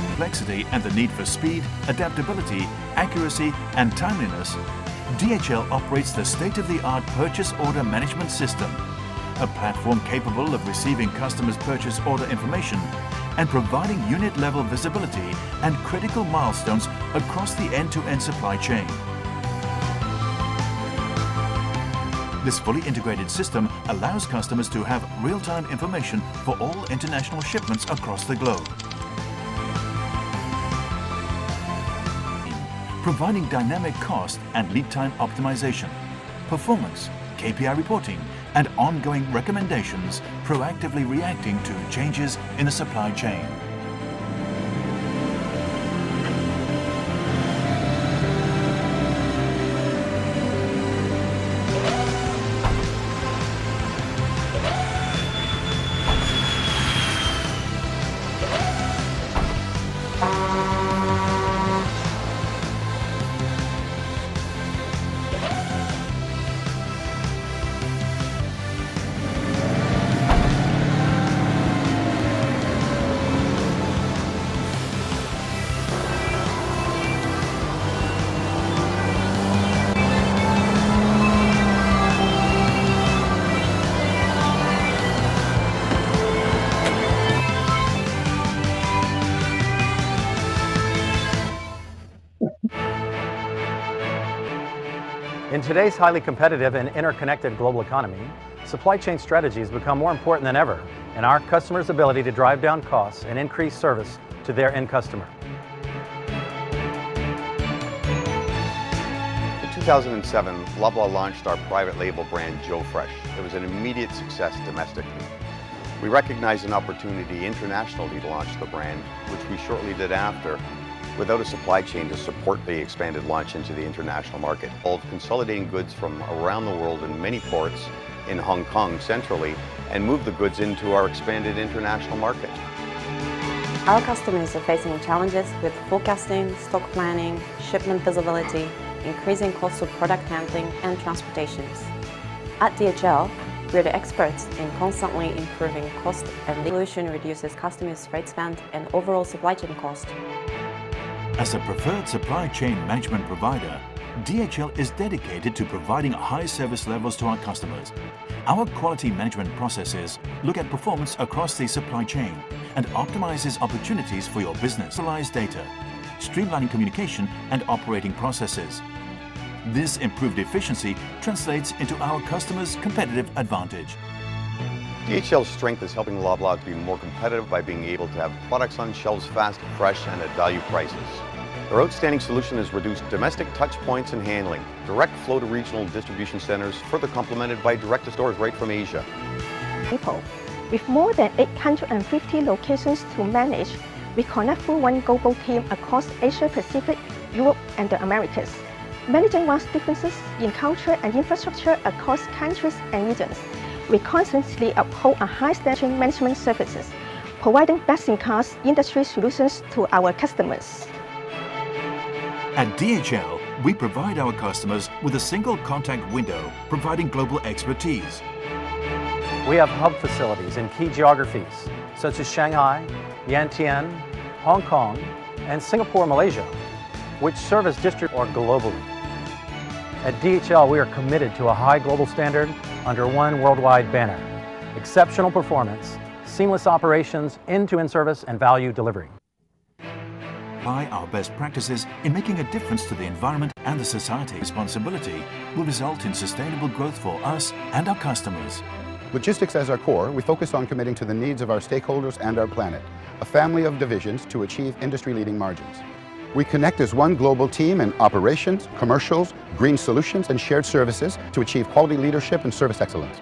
Complexity and the need for speed, adaptability, accuracy, and timeliness, DHL operates the state-of-the-art purchase order management system, a platform capable of receiving customers' purchase order information and providing unit-level visibility and critical milestones across the end-to-end supply chain. This fully integrated system allows customers to have real-time information for all international shipments across the globe, providing dynamic cost and lead time optimization, performance, KPI reporting, and ongoing recommendations, proactively reacting to changes in the supply chain. In today's highly competitive and interconnected global economy, supply chain strategies become more important than ever in our customers' ability to drive down costs and increase service to their end customer. In 2007, Loblaw launched our private label brand Joe Fresh. It was an immediate success domestically. We recognized an opportunity internationally to launch the brand, which we shortly did after, without a supply chain to support the expanded launch into the international market. Of consolidating goods from around the world in many ports in Hong Kong centrally and move the goods into our expanded international market. Our customers are facing challenges with forecasting, stock planning, shipment visibility, increasing costs of product handling and transportations. At DHL, we're the experts in constantly improving cost, and the solution reduces customers' freight spend and overall supply chain cost. As a preferred supply chain management provider, DHL is dedicated to providing high service levels to our customers. Our quality management processes look at performance across the supply chain and optimizes opportunities for your business. Centralized data, streamlining communication and operating processes. This improved efficiency translates into our customers' competitive advantage. DHL's strength is helping Loblaw to be more competitive by being able to have products on shelves fast, fresh, and at value prices. Their outstanding solution has reduced domestic touch points and handling, direct flow to regional distribution centers, further complemented by direct to stores right from Asia. With more than 850 locations to manage, we connect through one global team across Asia Pacific, Europe, and the Americas, managing vast differences in culture and infrastructure across countries and regions. We constantly uphold a high standard in management services, providing best-in-class industry solutions to our customers. At DHL, we provide our customers with a single contact window, providing global expertise. We have hub facilities in key geographies, such as Shanghai, Yantian, Hong Kong, and Singapore, Malaysia, which serve as district or globally. At DHL, we are committed to a high global standard under one worldwide banner. Exceptional performance, seamless operations, end-to-end service, and value delivery. By our best practices in making a difference to the environment and the society, responsibility will result in sustainable growth for us and our customers. Logistics as our core, we focus on committing to the needs of our stakeholders and our planet, a family of divisions to achieve industry-leading margins. We connect as one global team in operations, commercials, green solutions, and shared services to achieve quality leadership and service excellence.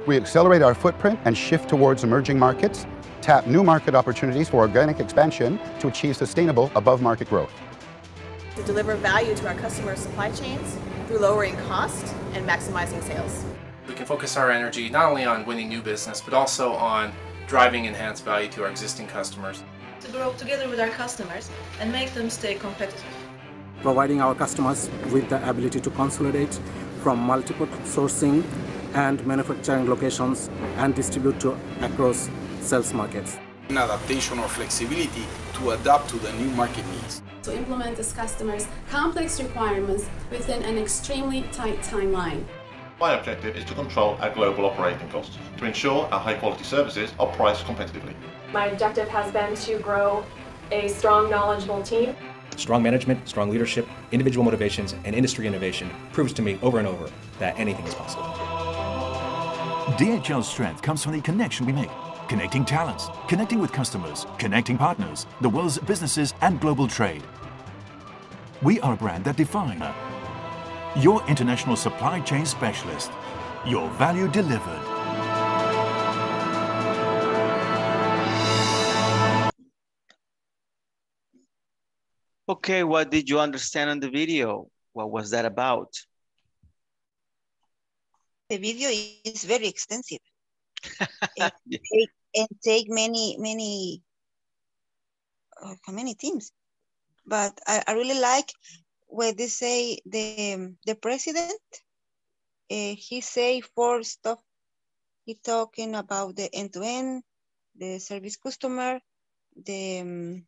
We accelerate our footprint and shift towards emerging markets, tap new market opportunities for organic expansion to achieve sustainable above-market growth. To deliver value to our customers' supply chains through lowering cost and maximizing sales. We can focus our energy not only on winning new business, but also on driving enhanced value to our existing customers. To grow together with our customers and make them stay competitive. Providing our customers with the ability to consolidate from multiple sourcing and manufacturing locations and distribute to across sales markets. Adaptation or flexibility to adapt to the new market needs. To implement this customers' complex requirements within an extremely tight timeline. My objective is to control our global operating costs to ensure our high quality services are priced competitively. My objective has been to grow a strong, knowledgeable team. Strong management, strong leadership, individual motivations, and industry innovation proves to me over and over that anything is possible. DHL's strength comes from the connection we make. Connecting talents, connecting with customers, connecting partners, the world's businesses and global trade. We are a brand that defines your international supply chain specialist. Your value delivered. Okay, what did you understand on the video? What was that about? The video is very extensive. and take many teams. But I really like where they say the president, he say 4 stuff. He talking about the end-to-end, the service customer, the,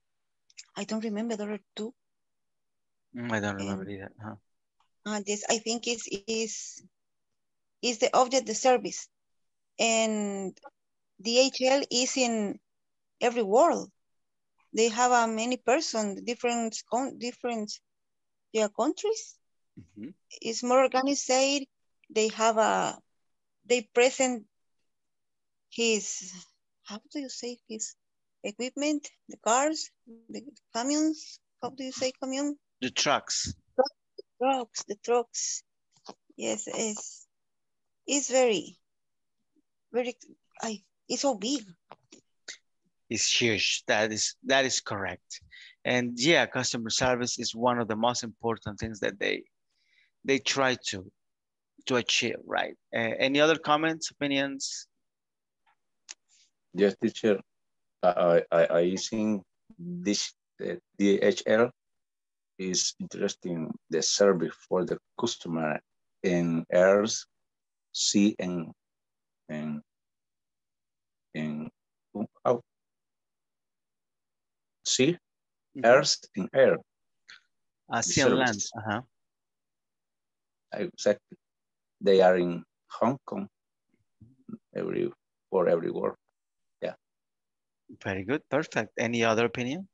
I don't remember the other 2. I don't remember either. Huh? This I think is the object, the service. And DHL is in every world. They have many persons, different countries. Mm-hmm. It's more organized. They have they present his, how do you say, his equipment, the cars, the camions. How do you say camion? The trucks. The trucks. Yes, it's very, it's so big. It's huge. That is correct. And yeah, customer service is one of the most important things that they try to achieve, right? Any other comments, opinions? Yes, teacher. I think this DHL is interesting, the service for the customer in air, sea, and sea, earth, and air. Sea and land. Exactly. They are in Hong Kong, for every world. Yeah. Very good. Perfect. Any other opinion?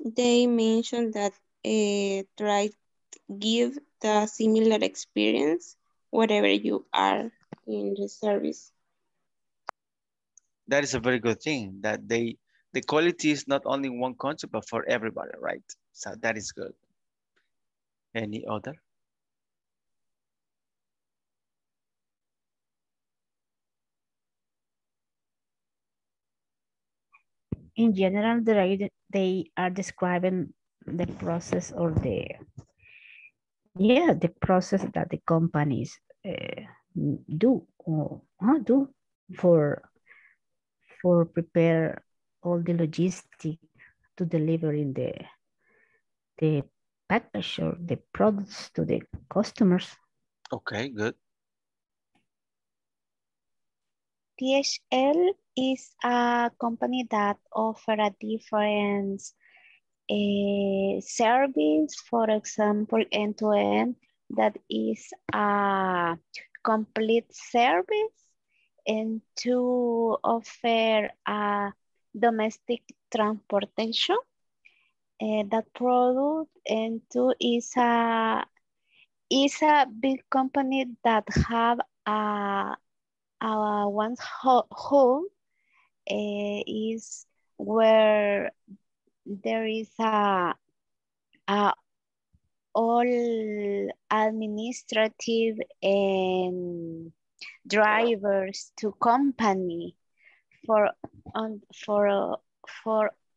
They mentioned that try to give the similar experience wherever you are in the service. That is a very good thing, that the quality is not only in one country, but for everybody, right? So that is good. Any other? In general, they are describing the process or the process that the companies do for prepare all the logistics to deliver in the package or the products to the customers. Okay, good. DHL is a company that offers a different service, for example, end-to-end, that is a complete service, and to offer a domestic transportation, that product, and two is a big company that have one home is where there is all administrative and drivers to company for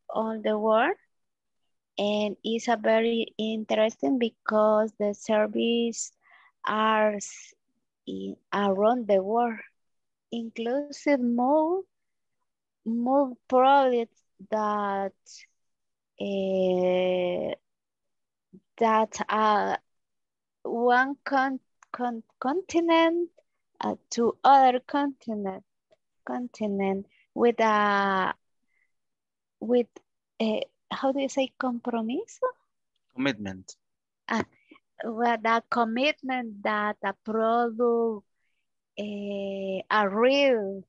all the world, and it's a very interesting because the service are around the world, inclusive move products that one continent to other continent with how do you say compromiso? Commitment. Well, the commitment that a product are real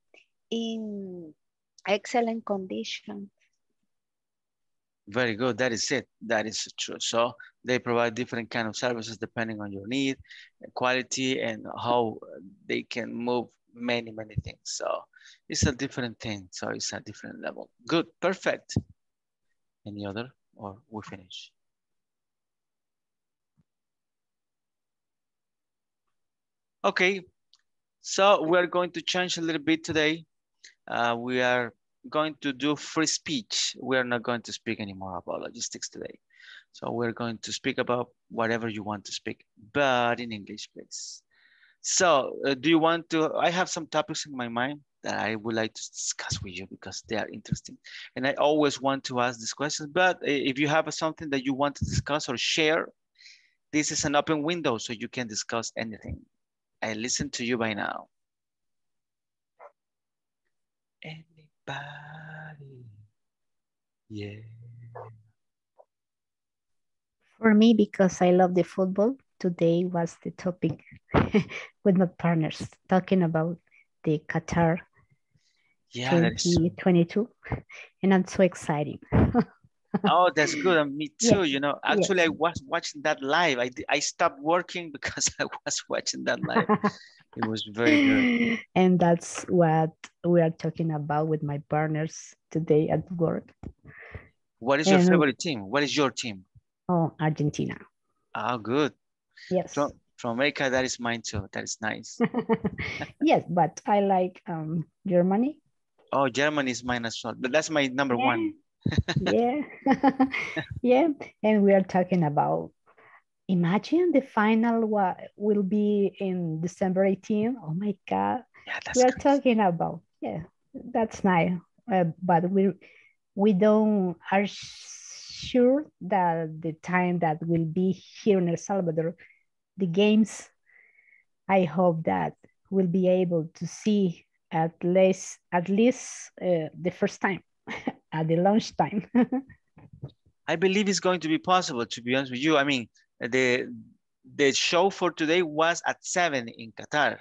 in excellent condition. Very good. That is it. That is true. So they provide different kind of services depending on your need, quality, and how they can move many things. So it's a different thing. So it's a different level. Good. Perfect. Any other, or we finish? Okay. So we're going to change a little bit today. We are going to do free speech. We're not going to speak anymore about logistics today. So we're going to speak about whatever you want to speak, but in English, please. So do you want to, I have some topics in my mind that I would like to discuss with you because they are interesting. And I always want to ask these questions, but if you have something that you want to discuss or share, this is an open window so you can discuss anything. I listen to you by now. Anybody? Yeah. For me, because I love the football, today was the topic with my partners talking about the Qatar 2022, and I'm so excited. Oh, that's good. And me too. Yes. You know, actually, Yes. I was watching that live. I stopped working because I was watching that live. It was very good. And that's what we are talking about with my partners today at work. What is your favorite team? What is your team? Oh, Argentina. Oh, good. Yes. From America, that is mine too. That is nice. Yes, but I like Germany. Oh, Germany is mine as well. But that's my number one. Yeah. Yeah. And we are talking about, imagine the final will be in December 18. Oh my God. Yeah, that's we are talking about, yeah, that's nice. But we don't are sure that the time that will be here in El Salvador, the games, I hope that we'll be able to see at least the first time at the lunchtime. I believe it's going to be possible, to be honest with you. I mean, the show for today was at 7 in Qatar,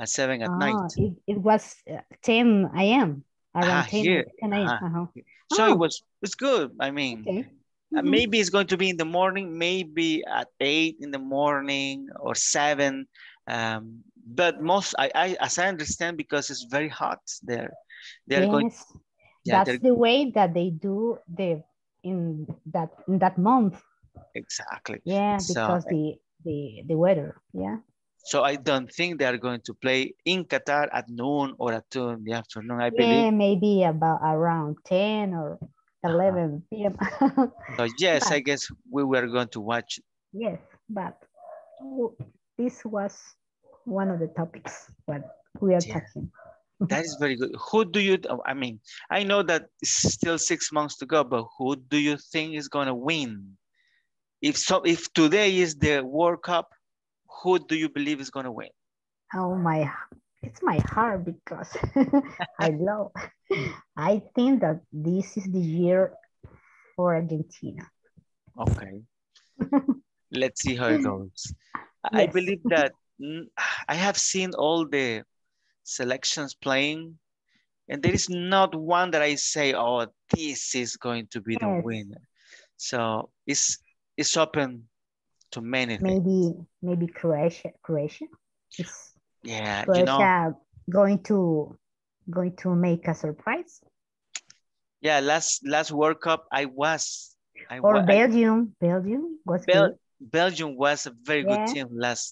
at 7 at night. It was 10 a.m. around 10 a.m. So it's good. I mean, maybe it's going to be in the morning, maybe at 8 in the morning or 7. But most, as I understand, because it's very hot there, they're going. Yeah, that's the way that they do in that month. Exactly. Yeah, because the weather. Yeah. So I don't think they are going to play in Qatar at noon or at 2 in the afternoon. I believe. Yeah, maybe about around 10 or 11 p.m. So yes, I guess we were going to watch. Yes, but this was one of the topics that we are talking. That is very good. Who do you, I mean, I know that it's still 6 months to go, but who do you think is going to win? If today is the World Cup, who do you believe is going to win? Oh it's my heart because I think that this is the year for Argentina. Okay. Let's see how it goes. I believe that I have seen all the selections playing, and there is not one that I say, oh, this is going to be the winner. So it's open to many things. Maybe Croatia. Yeah, Croatia going to make a surprise. Yeah, last World Cup Belgium was good. Belgium was a very good team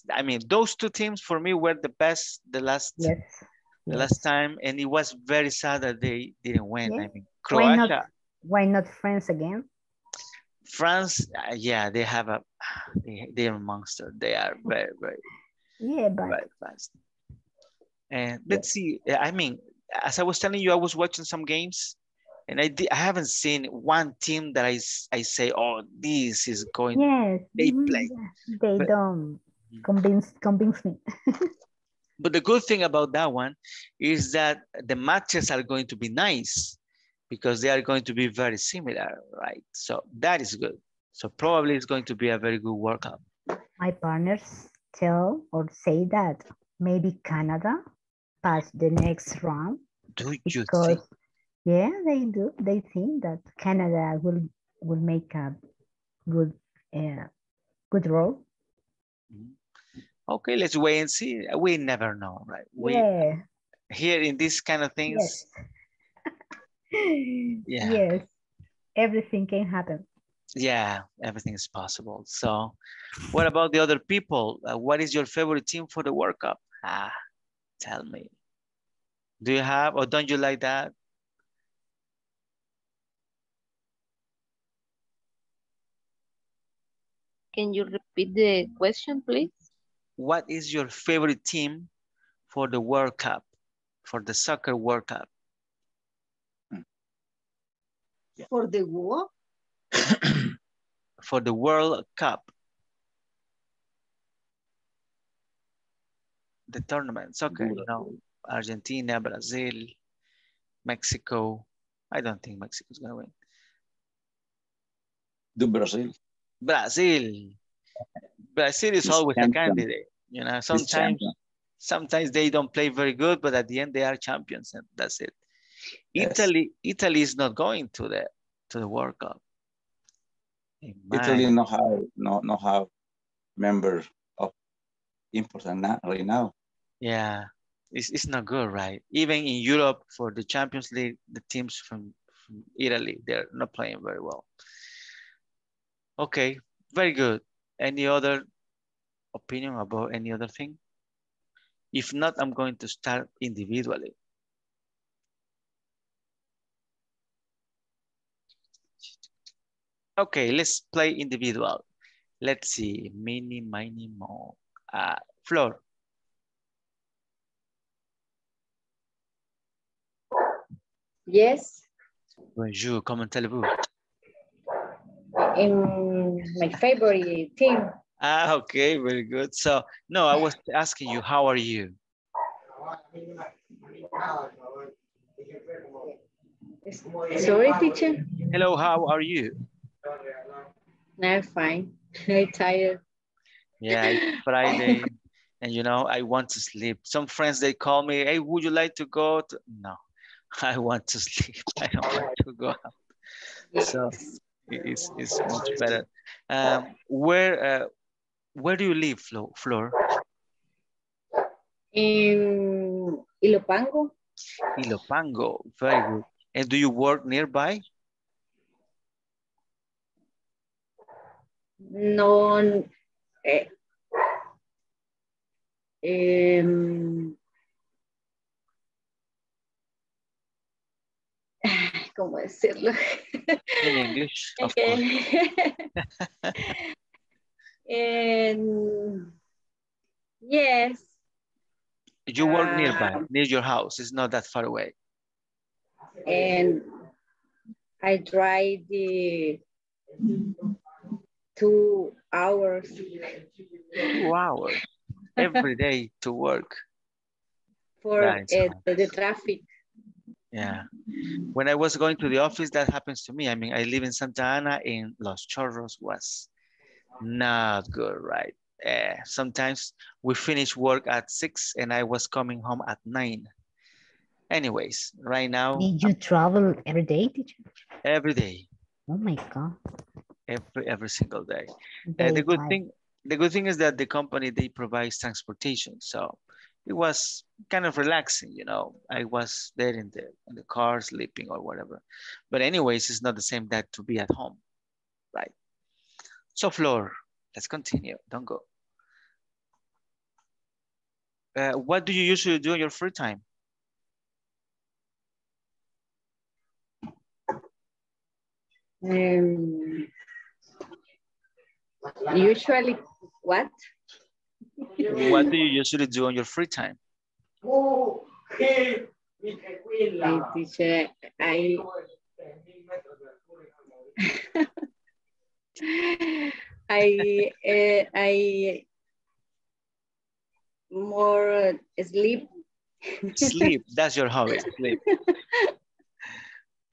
I mean, those two teams for me were the best the last time, and it was very sad that they didn't win. I mean, Croatia. Why not France again? France, yeah, they have they're a monster. They are very, very, very fast. And let's see. I mean, as I was telling you, I was watching some games, and I haven't seen one team that I say, oh, this is going. They play. They don't convince me. But the good thing about that one is that the matches are going to be nice. because they are going to be very similar, right? So that is good. So probably it's going to be a very good workout. My partners tell or say that maybe Canada pass the next round. Do you because, think? Yeah, they do. They think that Canada will make a good good role. Okay, let's wait and see. We never know, right? Yeah. Here in these kind of things. Yes. Yeah. Yes. Everything can happen. Yeah, everything is possible. So what about the other people? What is your favorite team for the World Cup? Tell me. Do you have, or don't you like that? Can you repeat the question, please? What is your favorite team for the World Cup, for the soccer World Cup? For the what? For the World Cup. The tournament, soccer, you know, Argentina, Brazil, Mexico. I don't think Mexico's gonna win. Do Brazil. Brazil. Brazil is always a candidate. You know, sometimes they don't play very good, but at the end they are champions, and that's it. Yes. Italy is not going to the World Cup. Italy no have member of important right now. Yeah, it's not good, right? Even in Europe for the Champions League, the teams from Italy, they're not playing very well. Okay, very good. Any other opinion about any other thing? If not, I'm going to start individually. Okay, let's play individual. Let's see, mini, mini, mo. Flor. Yes. Bonjour, comment allez-vous? In my favorite team. Okay, very good. So, no, I was asking you, how are you? Sorry, teacher. Hello, how are you? I'm fine. I'm tired. Yeah, it's Friday, and you know, I want to sleep. Some friends, they call me, hey, would you like to go? No, I want to sleep. I don't want to go out. So it's much better. Where do you live, Flor? In Ilopango. Ilopango, very good. And do you work nearby? No. ¿Cómo decirlo? In English, of course. Yes. You work nearby, near your house. It's not that far away. And I drive the 2 hours. 2 hours every day to work. For the traffic. Yeah. When I was going to the office, that happens to me. I mean, I live in Santa Ana, and Los Chorros was not good, right? Sometimes we finish work at 6 and I was coming home at 9. Anyways, right now. Did you travel every day, teacher? Every day. Oh my God. Every single day. The good thing is that the company, they provide transportation. So it was kind of relaxing, you know. I was there in the car sleeping or whatever. But anyways, it's not the same that to be at home, right? So Flor, let's continue. Don't go. What do you usually do in your free time? Usually, what? What do you usually do on your free time? Teacher, I more sleep. Sleep, that's your hobby, sleep.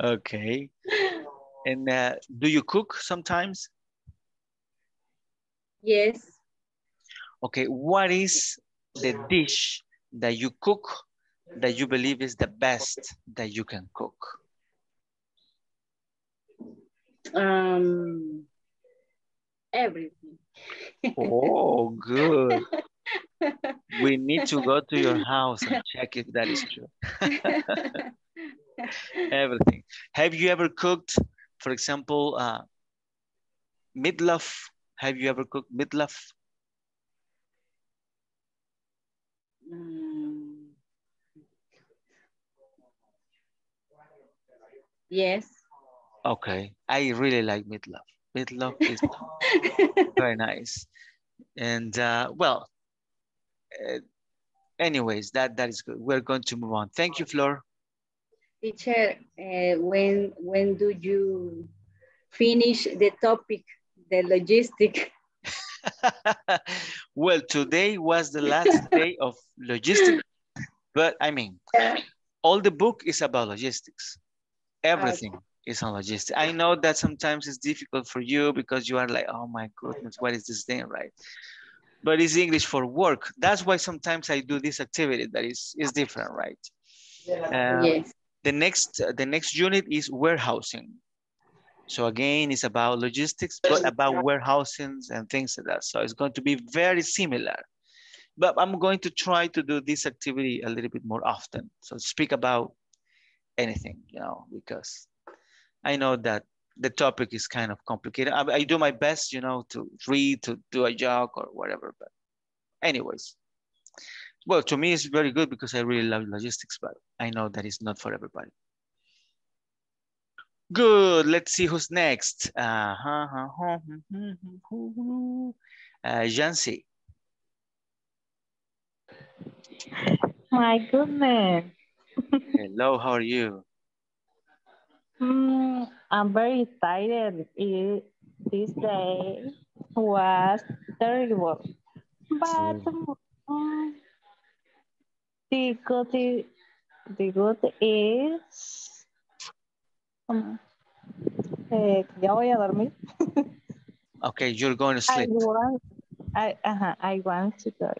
Okay. And do you cook sometimes? Yes. Okay, what is the dish that you cook that you believe is the best that you can cook? Everything. Oh, good. We need to go to your house and check if that is true. Everything. Have you ever cooked, for example, meatloaf? Have you ever cooked meatloaf? Yes. Okay, I really like meatloaf. Meatloaf is very nice. And well, anyways, that is good. We're going to move on. Thank you, Flor. Teacher, when do you finish the topic, the logistic? Well, today was the last day of logistics, but I mean, all the book is about logistics. Everything is on logistics. I know that sometimes it's difficult for you because you are like, oh my goodness, what is this thing, right? But it's English for work. That's why sometimes I do this activity that is different, right? Yes. The next unit is warehousing. So again, it's about logistics, but about warehousing and things like that. So it's going to be very similar. But I'm going to try to do this activity a little bit more often. So speak about anything, you know, because I know that the topic is kind of complicated. I do my best, you know, to read, to do a joke or whatever. But anyways, well, to me, it's very good because I really love logistics, but I know that it's not for everybody. Good. Let's see who's next. Jancy. My goodness. Hello, how are you? I'm very excited. This day was terrible. But the good is ya voy a dormir. Okay, you're going to sleep. I want to go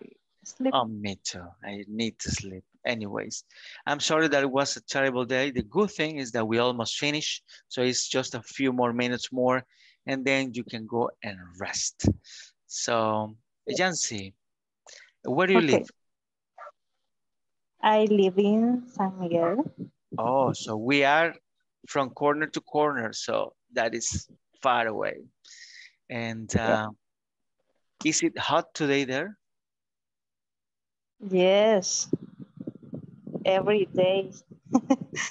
sleep. Oh, me too. I need to sleep. Anyways, I'm sorry that it was a terrible day. The good thing is that we almost finished. So it's just a few more minutes more, and then you can go and rest. So, Jancy, where do you live? I live in San Miguel. Oh, so we are from corner to corner. So that is far away. And is it hot today there? Yes, every day.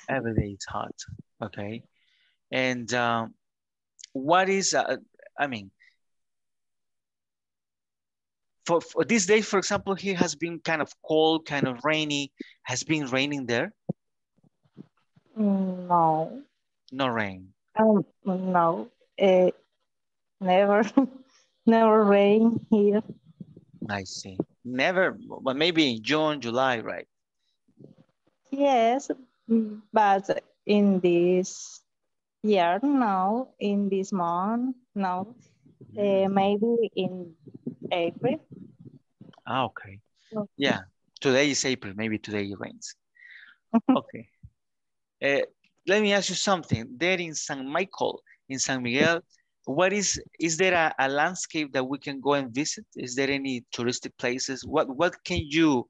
Every day it's hot. Okay. And what is, I mean, for this day, for example, here has been kind of cold, kind of rainy. Has been raining there? No. No rain. No. Never, never rain here. I see. Never, but maybe in June, July, right? Yes, but in this year, no. In this month, no. Maybe in April. Ah, okay. Yeah, today is April. Maybe today it rains. Okay. Let me ask you something. There in San Michael, in San Miguel, is there a landscape that we can go and visit? Is there any touristic places? What can you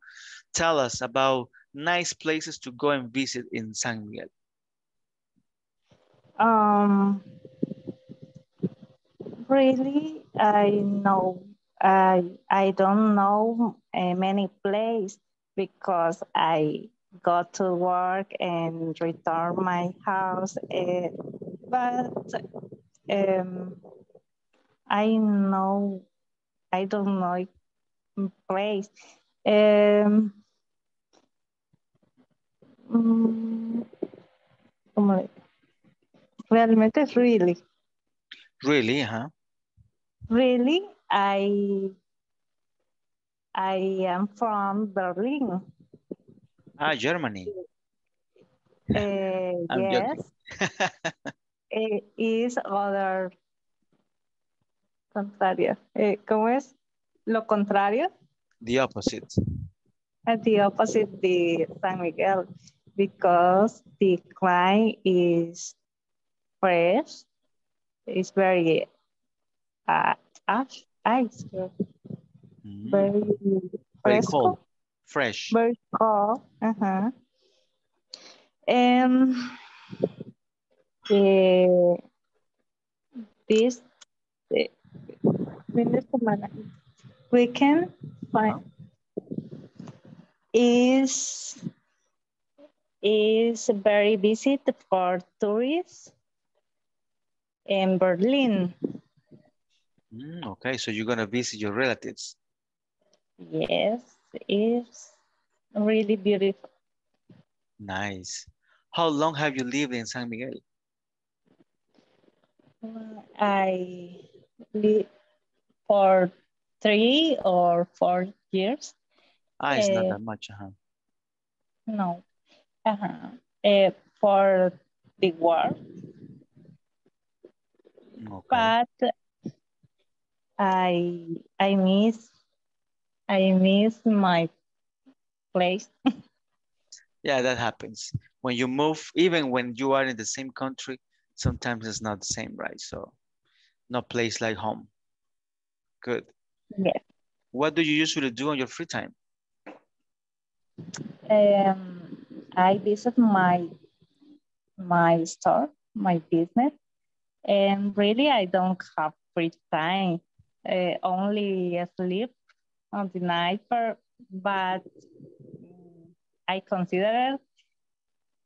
tell us about nice places to go and visit in San Miguel? Really, I don't know many places because I go to work and return my house. But I don't know place. Realmente really. Really, huh? Really, I am from Berlin. Ah, Germany. I'm Yes. joking. Is other contrario. ¿Cómo es? Lo contrario. The opposite. The opposite, the San Miguel, because the client is fresh. It's very ice. Very Very fresco. cold. Fresh. Very cold. And this weekend is very busy for tourists in Berlin. Okay, so you're gonna visit your relatives. Yes, it's really beautiful. Nice. How long have you lived in San Miguel? I live for 3 or 4 years. It's not that much, No. For the work. Okay. But I miss my place. Yeah, that happens. When you move, even when you are in the same country, sometimes it's not the same, right? So no place like home. Good. Yes. What do you usually do on your free time? I visit my store, my business, and really I don't have free time. Only sleep on the night, but I consider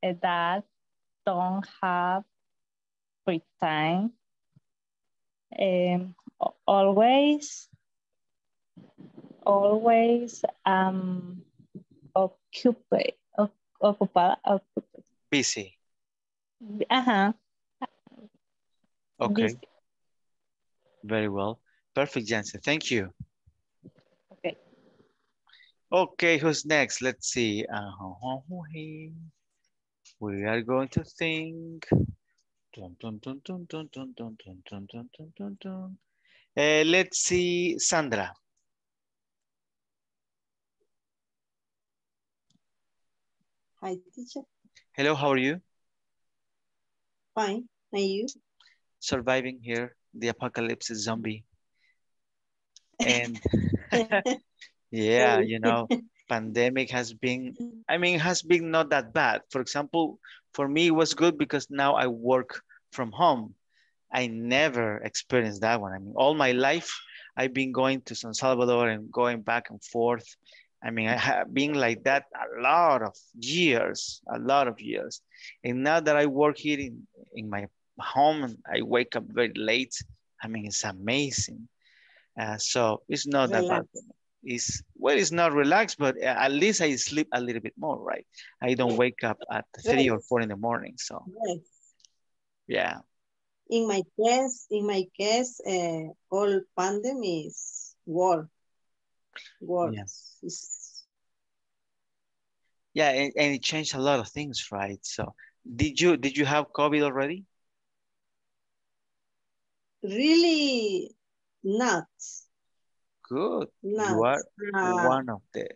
that don't have free time. Always ocupada. Busy. Okay. Busy. Very well. Perfect, Jansen. Thank you. Okay. Okay, who's next? Let's see. We are going to think. Let's see, Sandra. Hi, teacher. Hello, how are you? Fine, and you? Surviving here, the apocalypse is zombie. And yeah, you know, pandemic has been not that bad. For example, for me, it was good because now I work from home. I never experienced that one. I mean, all my life, I've been going to San Salvador and going back and forth. I mean, I have been like that a lot of years. And now that I work here in my home, and I wake up very late. I mean, it's amazing. So it's not that bad. It's not relaxed, but at least I sleep a little bit more, right? I don't wake up at 3 or 4 in the morning. So yeah. In my case, all pandemic is war. Yes. Yeah, and it changed a lot of things, right? So did you have COVID already? Really not. Good. Not. You are one of the.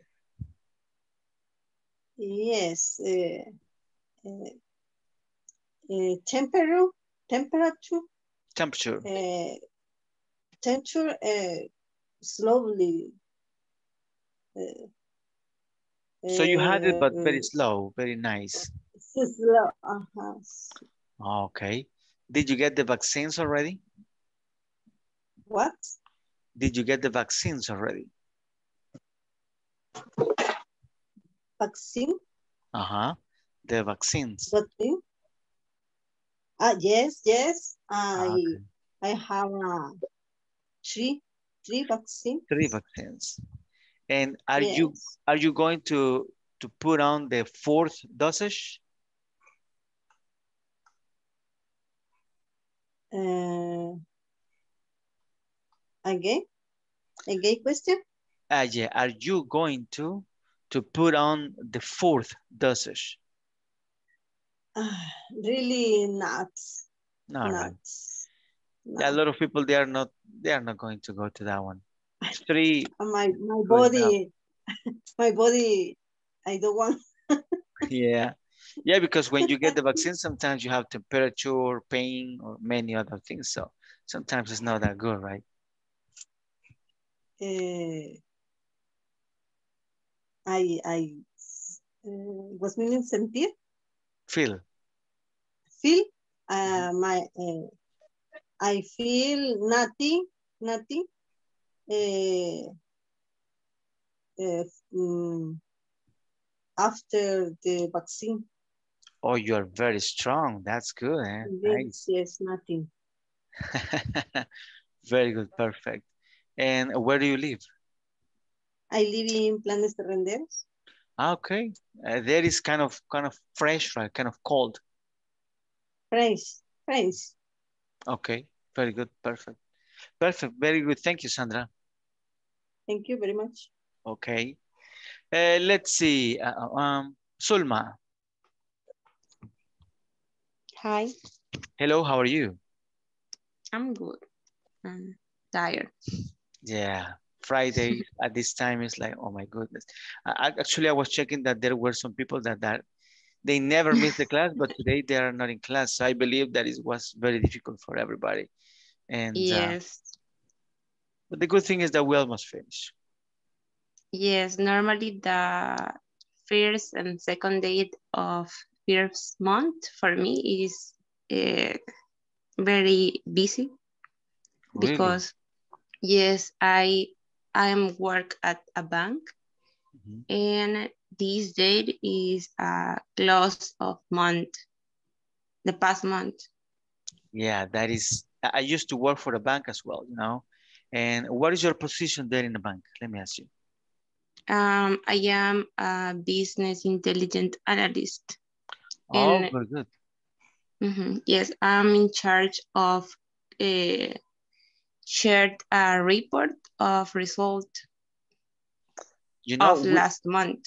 Yes. Temperature. Slowly. So you had it, but very slow, very nice. Slow. Okay. Did you get the vaccines already? What? Did you get the vaccines already? Vaccine? The vaccines. Vaccine? Yes. I have three vaccines. 3 vaccines. And are you going to put on the 4th dosage? Again question? Yeah. Are you going to put on the 4th dosage? Really not. All right. Yeah, a lot of people they are not going to go to that one. 3. My body, my body, I don't want. Yeah. Yeah, because when you get the vaccine, sometimes you have temperature, pain, or many other things. So sometimes it's not that good, right? What's meaning sentir? Feel. Feel. I feel nothing. After the vaccine. Oh, you're very strong. That's good. Eh? Nice. Yes, nothing. Very good. Perfect. And where do you live? I live in Planes Terrenderos. Okay. There is kind of fresh, right? Kind of cold. Fresh. Okay. Very good. Perfect. Very good. Thank you, Sandra. Thank you very much. Okay. Let's see. Sulma. Hi. Hello, how are you? I'm good. I'm tired. Yeah. Friday at this time is like, oh my goodness. Actually, I was checking that there were some people that they never miss the class, but today they are not in class. So I believe that it was very difficult for everybody. And yes. But the good thing is that we almost finished. Yes, normally the first and second day of first month for me is very busy. Really? Because yes, I am work at a bank, and this date is a close of month, the past month. Yeah, that is. I used to work for a bank as well, you know. And what is your position there in the bank? Let me ask you. I am a business intelligence analyst. Oh, and, very good. Yes, I'm in charge of shared a report of result of last month.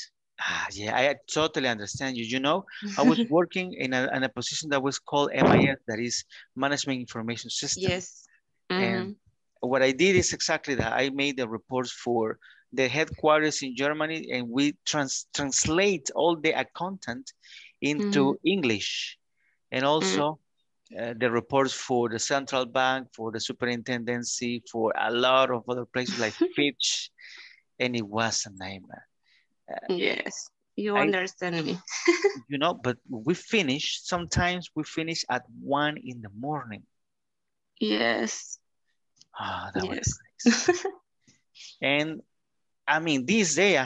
Yeah, I totally understand you. You know, I was working in a position that was called MIS, that is Management Information System. Yes. And what I did is exactly that. I made the reports for the headquarters in Germany, and we translate all the content into English, and also the reports for the central bank, for the superintendency, for a lot of other places like Fitch, and it was a nightmare. Yes, you understand me. You know, but sometimes we finish at 1 in the morning. Yes. That was nice. And I mean, this day,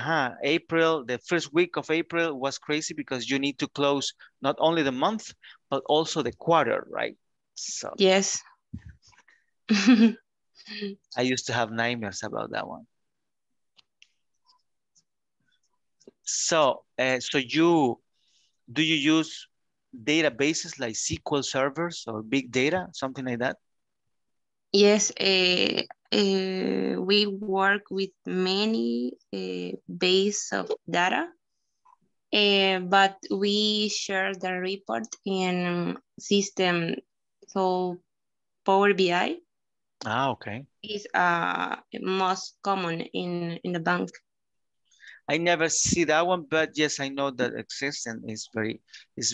April, the first week of April was crazy because you need to close not only the month, but also the quarter, right? So yes. I used to have nightmares about that one. So, do you use databases like SQL servers or big data, something like that? Yes, we work with many base of data, but we share the report in system. So Power BI. Okay. Is most common in the bank. I never see that one, but yes, I know that exists and it's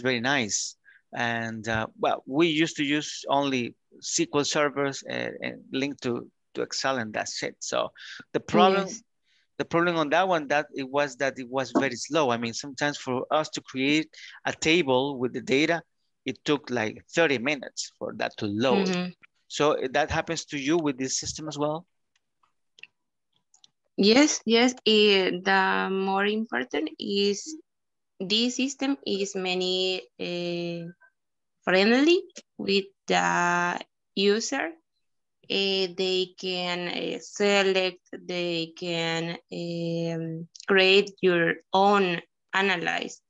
very nice. And well, we used to use only SQL servers and link to Excel, and that's it. So the problem on that one that it was very slow. I mean, sometimes for us to create a table with the data, it took like 30 minutes for that to load. So that happens to you with this system as well? Yes. The more important is this system is many friendly with the user. They can select, they can create your own analyze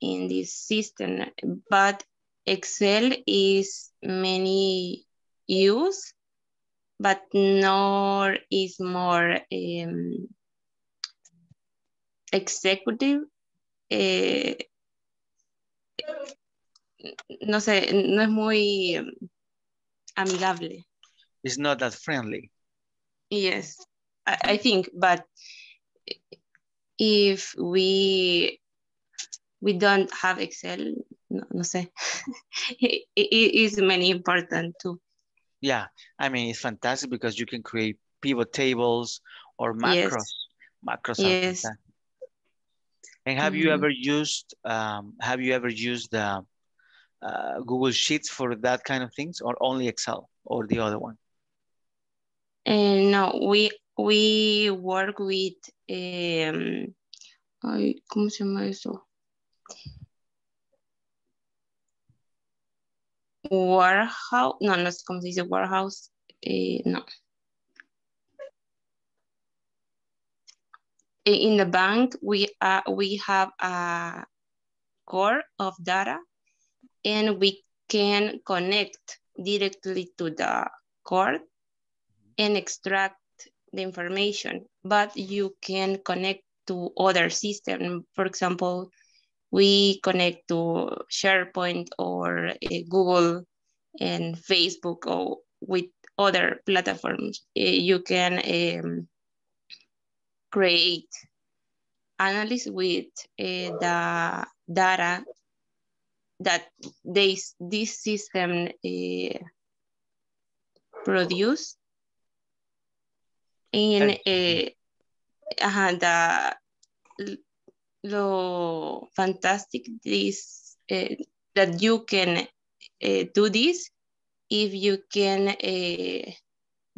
in this system, but Excel is many use, but nor is more executive. no sé, no es muy amigable. It's not that friendly. Yes, I think, but if we don't have Excel, no sé, it is many important too. Yeah, I mean, it's fantastic because you can create pivot tables or macros. Yes. Macros are fantastic. And have you ever used the Google Sheets for that kind of things, or only Excel, or the other one? No, we work with ay, ¿cómo se llama eso? Warehouse, no sé cómo se dice warehouse, no. In the bank, we have a core of data, and we can connect directly to the core and extract the information, but you can connect to other systems. For example, we connect to SharePoint or Google and Facebook, or with other platforms. You can create analysis with the data that this system produce. And lo fantastic this that you can do this if you can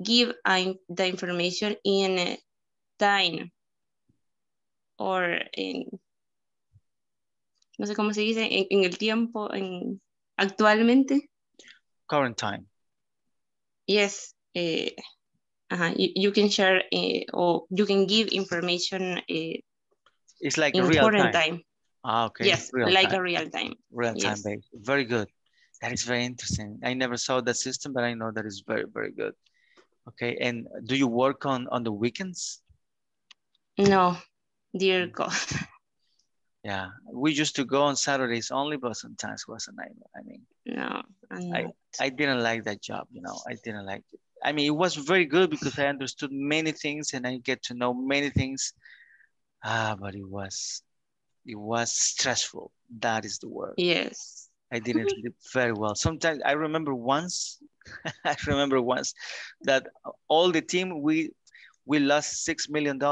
give the information in time, or en, no sé cómo se dice, en el tiempo, actualmente. Current time. Yes. You can share or you can give information. It's like in real current time. Ah, okay. Yes, real like time. a real time. Real time Yes. based. Very good. That is very interesting. I never saw that system, but I know that is very, very good. Okay. And do you work on the weekends? No, dear God. Yeah, we used to go on Saturdays only, but sometimes it was a nightmare. I mean, no, I didn't like that job, you know. I didn't like it. I mean, it was very good because I understood many things and I get to know many things. But it was stressful. That is the word. Yes. I didn't sleep very well. Sometimes I remember once, that all the team, we lost $6 million.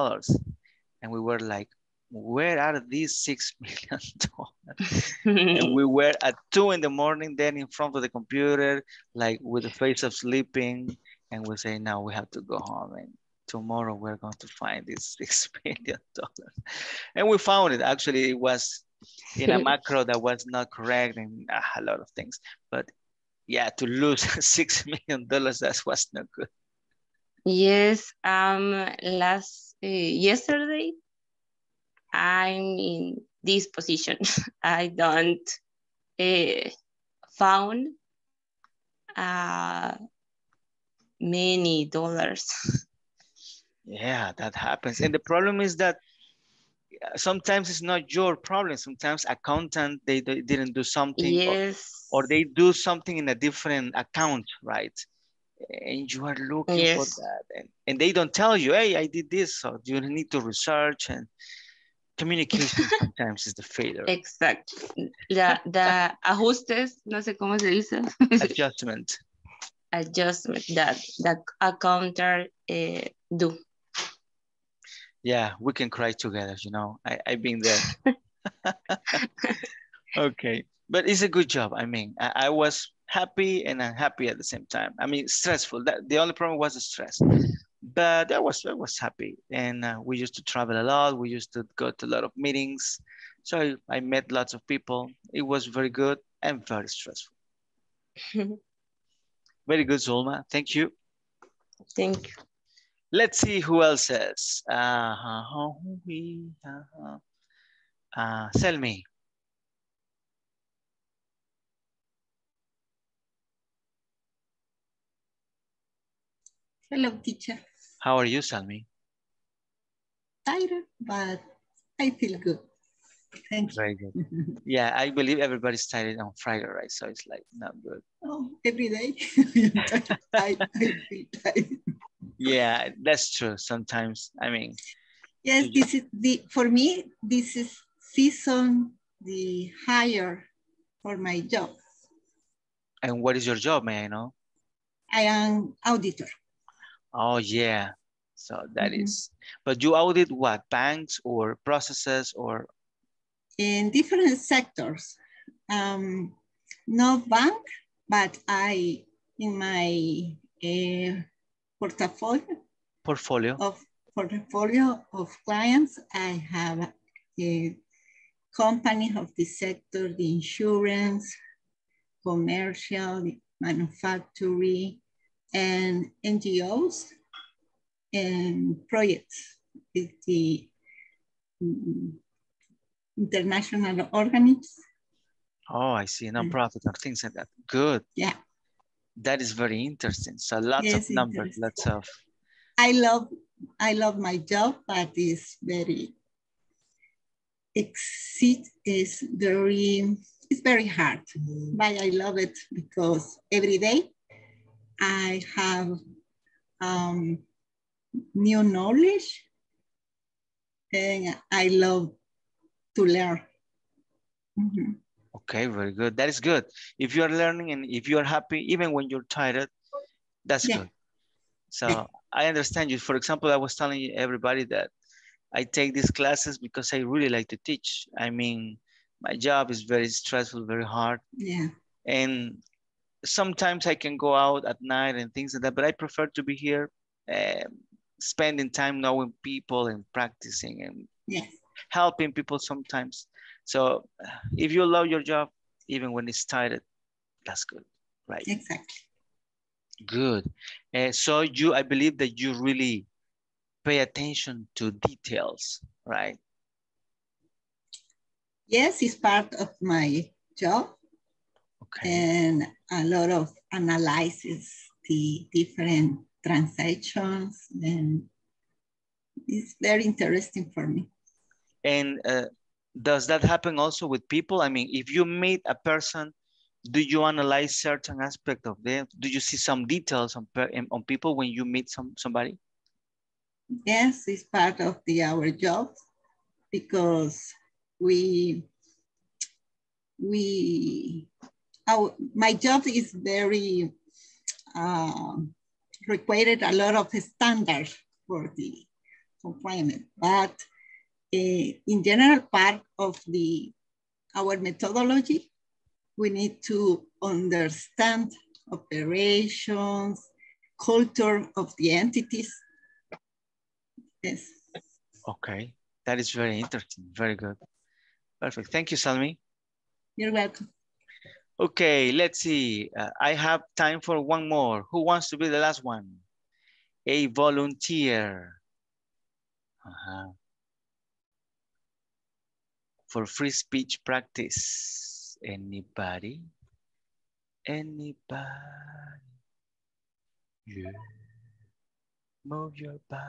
And we were like, where are these $6 million? And we were at 2 in the morning, then in front of the computer, like with the face of sleeping. And we say, now we have to go home. And tomorrow we're going to find this $6 million. And we found it. Actually, it was in a macro that was not correct and a lot of things. But yeah, to lose $6 million, that was not good. Yes, yesterday, I'm in this position. I don't found many dollars. Yeah, that happens. And the problem is that sometimes it's not your problem. Sometimes accountant, they didn't do something. Yes. Or they do something in a different account, right? And you are looking for that. And they don't tell you, hey, I did this. So you need to research, and communication sometimes is the failure. Exactly. The ajustes, no sé cómo se dice. Adjustment. Adjustment that the accountant do. Yeah, we can cry together, you know. I've been there. Okay, but it's a good job. I mean, I was happy and unhappy at the same time. I mean, stressful. The only problem was the stress. But I was happy, and we used to travel a lot. We used to go to a lot of meetings. So I met lots of people. It was very good and very stressful. Very good, Zulma. Thank you. Thank you. Let's see who else says. Selmi. Hello, teacher. How are you, Selmi? Tired, but I feel good. Thank you. Very good. Yeah, I believe everybody started on Friday, right? So it's like not good. Oh, every day. I feel tired. Yeah, that's true. Sometimes, I mean. Yes, this is for me, this is season the hire for my job. And what is your job, may I know? I am auditor. Oh, yeah. So that is, but you audit what? Banks or processes or? In different sectors. Not bank, but in my portfolio of clients, I have a company of the sector, the insurance, commercial, manufacturing, and NGOs and projects with the international organisms. Oh, I see. Non-profit or things like that. Good. Yeah. That is very interesting. So lots of numbers, lots of. I love my job, but it's very it's very hard. But I love it because every day I have new knowledge and I love to learn. Okay, very good. That is good. If you are learning and if you are happy, even when you're tired, that's good. So I understand you. For example, I was telling everybody that I take these classes because I really like to teach. I mean, my job is very stressful, very hard. Yeah. And sometimes I can go out at night and things like that, but I prefer to be here, spending time knowing people and practicing and helping people sometimes. So if you love your job, even when it's tired, that's good, right? Exactly. Good. So I believe that you really pay attention to details, right? Yes, it's part of my job. Okay. And a lot of analysis the different transactions, and it's very interesting for me. And does that happen also with people? I mean, if you meet a person, do you analyze certain aspect of them? Do you see some details on people when you meet somebody? Yes, it's part of our job because my job is very required a lot of standards for the confinement, but in general part of our methodology, we need to understand operations, culture of the entities. Yes. Okay, that is very interesting. Very good. Perfect. Thank you, Salmi. You're welcome. Okay, let's see. I have time for one more. Who wants to be the last one? A volunteer. For free speech practice. Anybody? Anybody? Yeah. Move your body.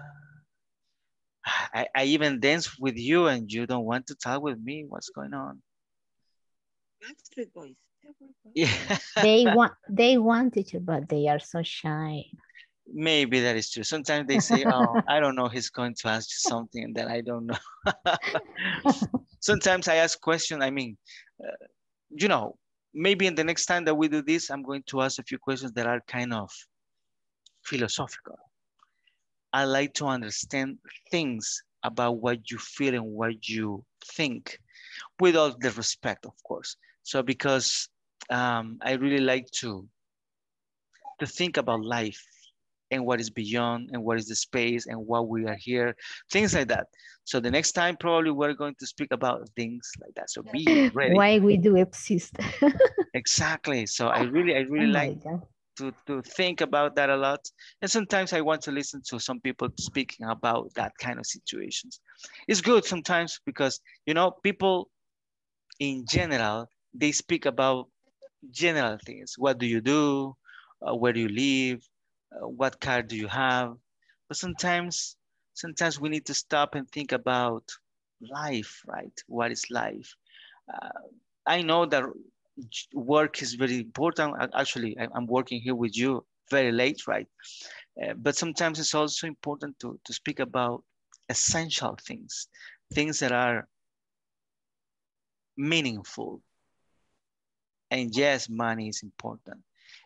I even dance with you and you don't want to talk with me. What's going on? Backstreet Boys. Yeah. They want it, but they are so shy. Maybe that is true. Sometimes they say, oh, I don't know, he's going to ask you something and then I don't know. Sometimes I ask questions. I mean, you know, maybe in the next time that we do this, I'm going to ask a few questions that are kind of philosophical. I like to understand things about what you feel and what you think, with all the respect, of course. So because I really like to think about life and what is beyond and what is the space and why we are here, things like that. So the next time probably we're going to speak about things like that. So be ready. Why we do exist. Exactly. So I really like to think about that a lot. And sometimes I want to listen to some people speaking about that kind of situations. It's good sometimes because, you know, people in general, they speak about general things. What do you do? Where do you live? What car do you have? But sometimes we need to stop and think about life, right? What is life? I know that work is very important. Actually, I'm working here with you very late, right? But sometimes it's also important to speak about essential things, things that are meaningful. And yes, money is important.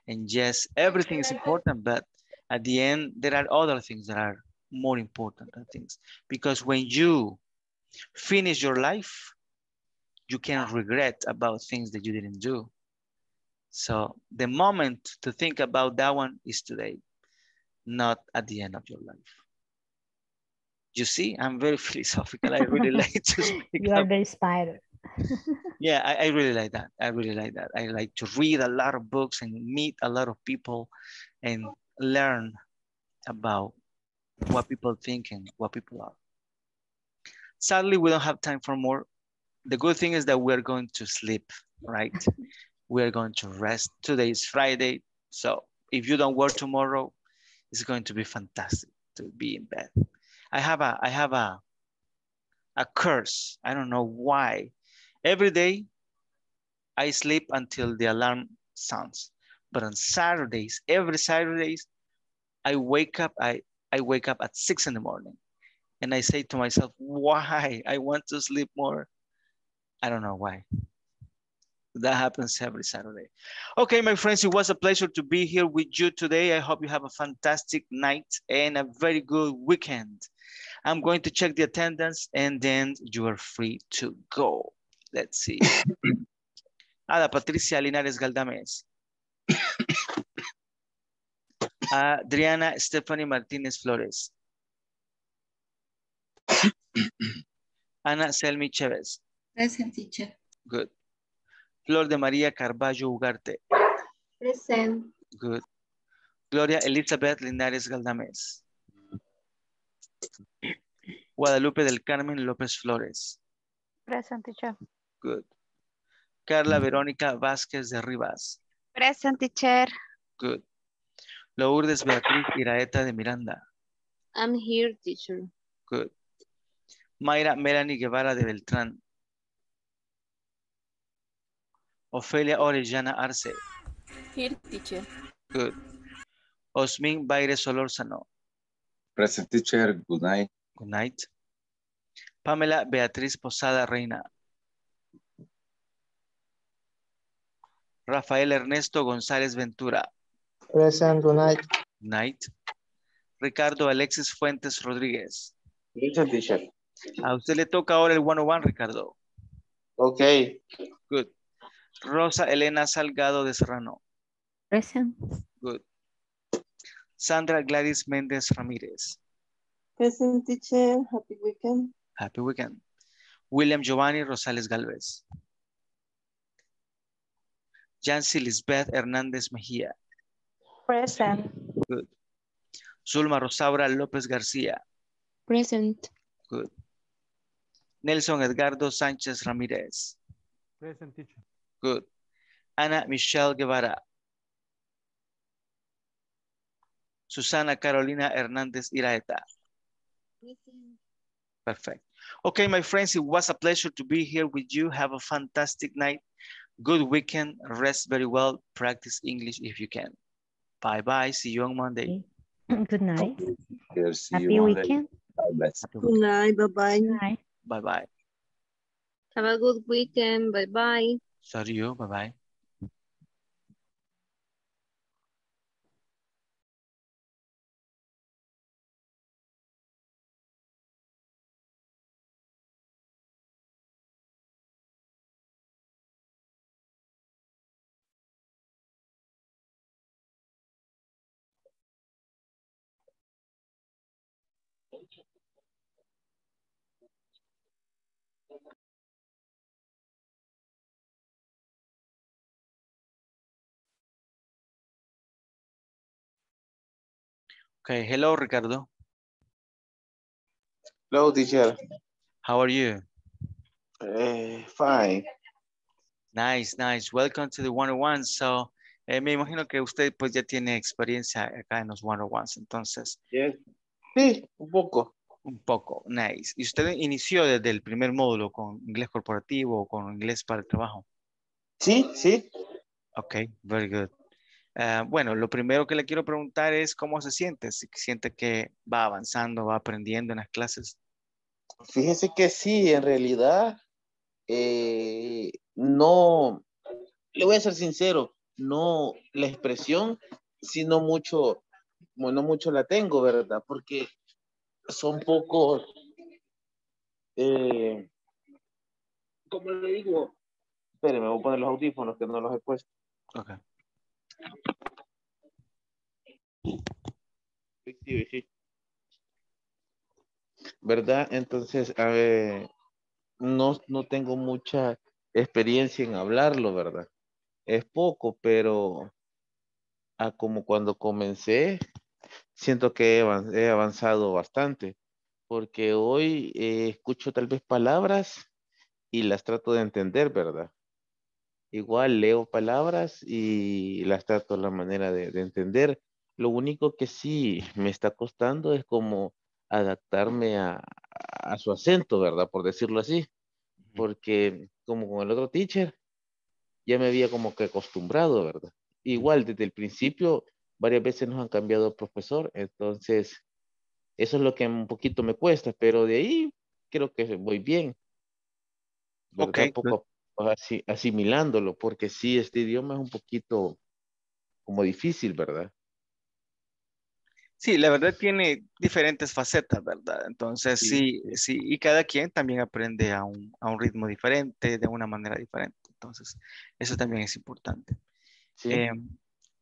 And yes, everything is important, but at the end, there are other things that are more important than things. Because when you finish your life, you can regret about things that you didn't do. So the moment to think about that one is today, not at the end of your life. You see, I'm very philosophical. I really like to speak. You are very inspired. Yeah, I really like that. I really like that. I like to read a lot of books and meet a lot of people and learn about what people think and what people are. Sadly, we don't have time for more. The good thing is that we're going to sleep, right? We're going to rest. Today is Friday. So if you don't work tomorrow, it's going to be fantastic to be in bed. I have a curse. I don't know why. Every day I sleep until the alarm sounds. But on Saturdays, every Saturdays, I wake up at 6 in the morning. And I say to myself, why? I want to sleep more. I don't know why. That happens every Saturday. Okay, my friends, it was a pleasure to be here with you today. I hope you have a fantastic night and a very good weekend. I'm going to check the attendance and then you are free to go. Let's see. Ada Patricia Linares Galdames. Adriana Stephanie Martinez Flores. Ana Selmi Chavez. Present, teacher. Good. Flor de María Carballo Ugarte. Present. Good. Gloria Elizabeth Linares Galdames. Guadalupe del Carmen López Flores. Present, teacher. Good. Carla Verónica Vázquez de Rivas. Present, teacher. Good. Lourdes Beatriz Iraeta de Miranda. I'm here, teacher. Good. Mayra Melanie Guevara de Beltrán. Ofelia Orellana Arce. Here, teacher. Good. Osmin Baire Solórzano. Present, teacher. Good night. Good night. Pamela Beatriz Posada Reina. Rafael Ernesto González Ventura. Present, good night. Good night. Ricardo Alexis Fuentes Rodríguez. Present, teacher. A usted le toca ahora el 101, Ricardo. Okay. Good. Rosa Elena Salgado de Serrano. Present. Good. Sandra Gladys Méndez Ramírez. Present, teacher. Happy weekend. Happy weekend. William Giovanni Rosales Galvez. Yancy Lisbeth Hernández Mejía. Present. Good. Zulma Rosaura López García. Present. Good. Nelson Edgardo Sánchez Ramírez. Present, teacher. Good. Ana Michelle Guevara. Susana Carolina Hernández Iraeta. Present. Perfect. Okay, my friends, it was a pleasure to be here with you. Have a fantastic night. Good weekend. Rest very well. Practice English if you can. Bye-bye. See you on Monday. Good night. Happy weekend. Good night. Bye-bye. Bye-bye. Have a good weekend. Bye-bye. So do you. Bye-bye. Okay, hello, Ricardo. Hello, teacher. How are you? Fine. Nice, nice. Welcome to the 101. So, me imagino que usted pues ya tiene experiencia acá en los 101s, entonces. Yes. Sí, un poco. Un poco, nice. ¿Y usted inició desde el primer módulo con inglés corporativo o con inglés para el trabajo? Sí, sí. Ok, very good. Bueno, lo primero que le quiero preguntar es cómo se siente, si siente que va avanzando, va aprendiendo en las clases. Fíjese que sí, en realidad, no, le voy a ser sincero, no la expresión, sino mucho, bueno, no mucho la tengo, ¿verdad? Porque son pocos, ¿cómo le digo? Espérenme, voy a poner los audífonos que no los he puesto. Ok. Sí, sí. ¿Verdad? Entonces, a ver, no tengo mucha experiencia en hablarlo, ¿verdad? Es poco, pero como cuando comencé, siento que he avanzado bastante, porque hoy escucho tal vez palabras y las trato de entender, ¿verdad? Igual leo palabras y las trato la manera de entender. Lo único que sí me está costando es como adaptarme a su acento, ¿verdad? Por decirlo así, porque como con el otro teacher, ya me había como que acostumbrado, ¿verdad? Igual desde el principio, varias veces nos han cambiado de profesor, entonces eso es lo que un poquito me cuesta, pero de ahí creo que voy bien, Ok, ¿verdad? good. Poco a poco asimilándolo, porque sí, este idioma es un poquito como difícil, ¿verdad? Sí, la verdad tiene diferentes facetas, ¿verdad? Entonces, Sí, sí, sí, y cada quien también aprende a un ritmo diferente, de una manera diferente. Entonces, eso también es importante. sí. Eh,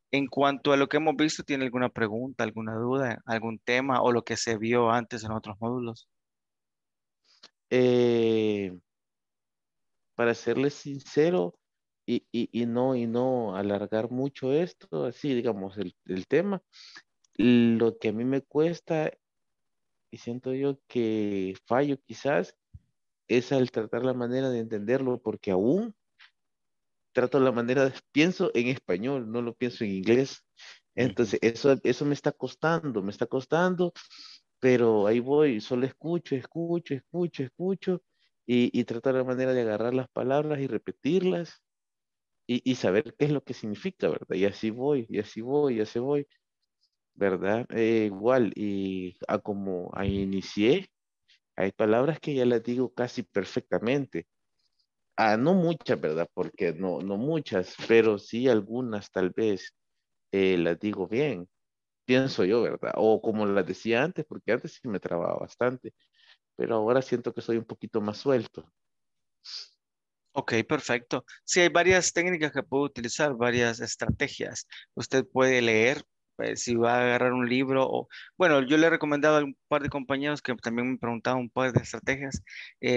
en cuanto a lo que hemos visto, ¿tiene alguna pregunta, alguna duda, algún tema o lo que se vio antes en otros módulos? Eh, para serles sincero y no alargar mucho esto, así digamos el tema, lo que a mí me cuesta y siento yo que fallo quizás es al tratar la manera de entenderlo, porque aún trato la manera de, pienso en español, no lo pienso en inglés. Ujú. Entonces, eso me está costando, pero ahí voy, solo escucho y trato la manera de agarrar las palabras y repetirlas y saber qué es lo que significa, ¿verdad? Y así voy, y así voy, y así voy, ¿verdad? Igual, y a como ahí inicié, hay palabras que ya las digo casi perfectamente. No muchas, ¿verdad? Porque no muchas, pero sí algunas tal vez las digo bien, pienso yo, ¿verdad? O como las decía antes, porque antes sí me trababa bastante, pero ahora siento que soy un poquito más suelto. Ok, perfecto. Sí, hay varias técnicas que puede utilizar, varias estrategias. Usted puede leer, si va a agarrar un libro o, bueno, yo le he recomendado a un par de compañeros que también me preguntaban un par de estrategias,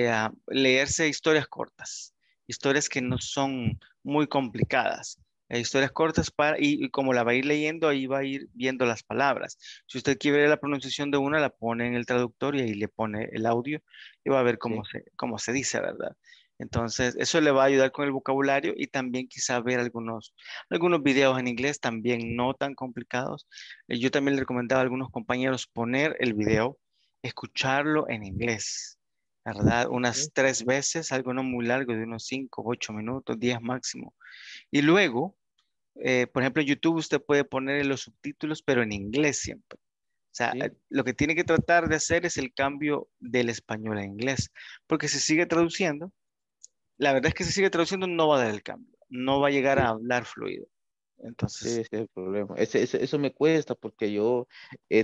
a leerse historias cortas, historias que no son muy complicadas. Historias cortas y como la va a ir leyendo, ahí va a ir viendo las palabras. Si usted quiere ver la pronunciación de una, la pone en el traductor y ahí le pone el audio y va a ver Sí, cómo se dice, ¿verdad? Entonces, eso le va a ayudar con el vocabulario y también quizá ver algunos videos en inglés también no tan complicados. Yo también le recomendaba a algunos compañeros poner el video, escucharlo en inglés, ¿verdad? Unas ok, 3 veces, algo no muy largo, de unos 5, 8 minutos, 10 máximo. Y luego, por ejemplo, en YouTube usted puede poner los subtítulos, pero en inglés siempre. O sea, sí, lo que tiene que tratar de hacer es el cambio del español a inglés, porque se sigue traduciendo, la verdad es que si sigue traduciendo no va a dar el cambio, no va a llegar a sí. hablar fluido. Sí, Entonces, ese es el problema. Eso me cuesta porque yo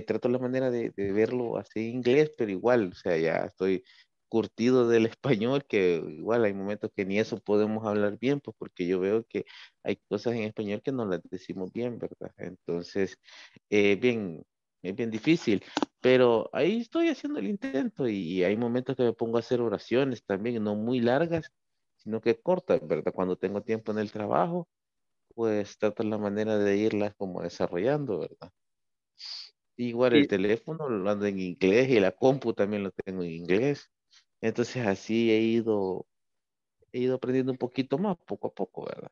trato la manera de verlo así en inglés, pero igual, o sea, ya estoy curtido del español, que igual hay momentos que ni eso podemos hablar bien, pues porque yo veo que hay cosas en español que no las decimos bien, ¿verdad? Entonces, bien, es bien difícil, pero ahí estoy haciendo el intento y hay momentos que me pongo a hacer oraciones también, no muy largas, sino que cortas, ¿verdad? Cuando tengo tiempo en el trabajo pues trata la manera de irlas como desarrollando, ¿verdad? Igual el y, teléfono lo ando en inglés y la compu también lo tengo en inglés. Entonces así he ido aprendiendo un poquito más poco a poco, ¿verdad?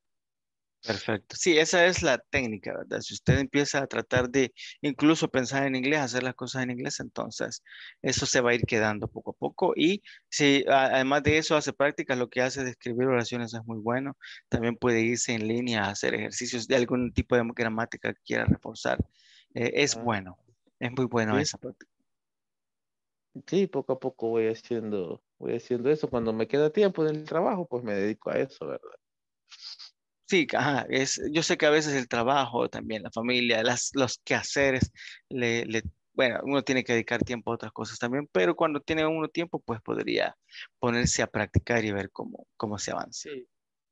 Perfecto. Sí, esa es la técnica, ¿verdad? Si usted empieza a tratar de incluso pensar en inglés, hacer las cosas en inglés, entonces eso se va a ir quedando poco a poco. Y si además de eso hace prácticas, lo que hace de escribir oraciones es muy bueno. También puede irse en línea a hacer ejercicios de algún tipo de gramática que quiera reforzar. Es Ah, bueno, es muy bueno sí, esa práctica. sí, poco a poco voy haciendo eso. Cuando me queda tiempo en el trabajo, pues me dedico a eso, ¿verdad? Sí, ajá, yo sé que a veces el trabajo, también la familia, los quehaceres, bueno, uno tiene que dedicar tiempo a otras cosas también, pero cuando tiene uno tiempo, pues podría ponerse a practicar y ver cómo se avanza. Sí,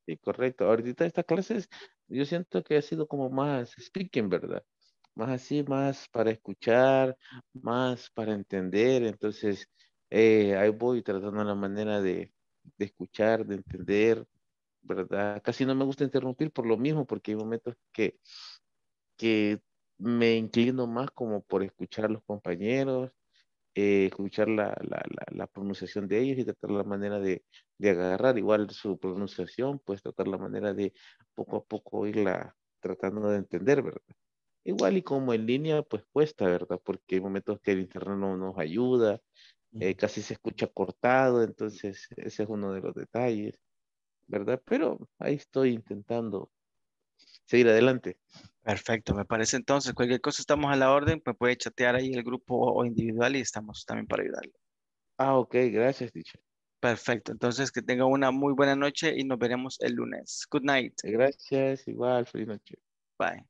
sí, correcto. Ahorita esta clase yo siento que ha sido como más speaking, ¿verdad? Más así, más para escuchar, más para entender. Entonces, ahí voy tratando la manera de escuchar, de entender, ¿verdad? Casi no me gusta interrumpir por lo mismo, porque hay momentos que me inclino más como por escuchar a los compañeros, escuchar la pronunciación de ellos y tratar la manera de agarrar igual su pronunciación, pues tratar la manera de poco a poco irla tratando de entender, ¿verdad? Igual y como en línea, pues cuesta, ¿verdad? Porque hay momentos que el internet no nos ayuda, casi se escucha cortado, entonces ese es uno de los detalles, ¿verdad? Pero ahí estoy intentando seguir adelante. Perfecto, me parece entonces, cualquier cosa estamos a la orden, me puede chatear ahí el grupo o individual y estamos también para ayudarle. Ah, ok, gracias, teacher. Perfecto, entonces que tenga una muy buena noche y nos veremos el lunes. Good night. Gracias, igual, feliz noche. Bye.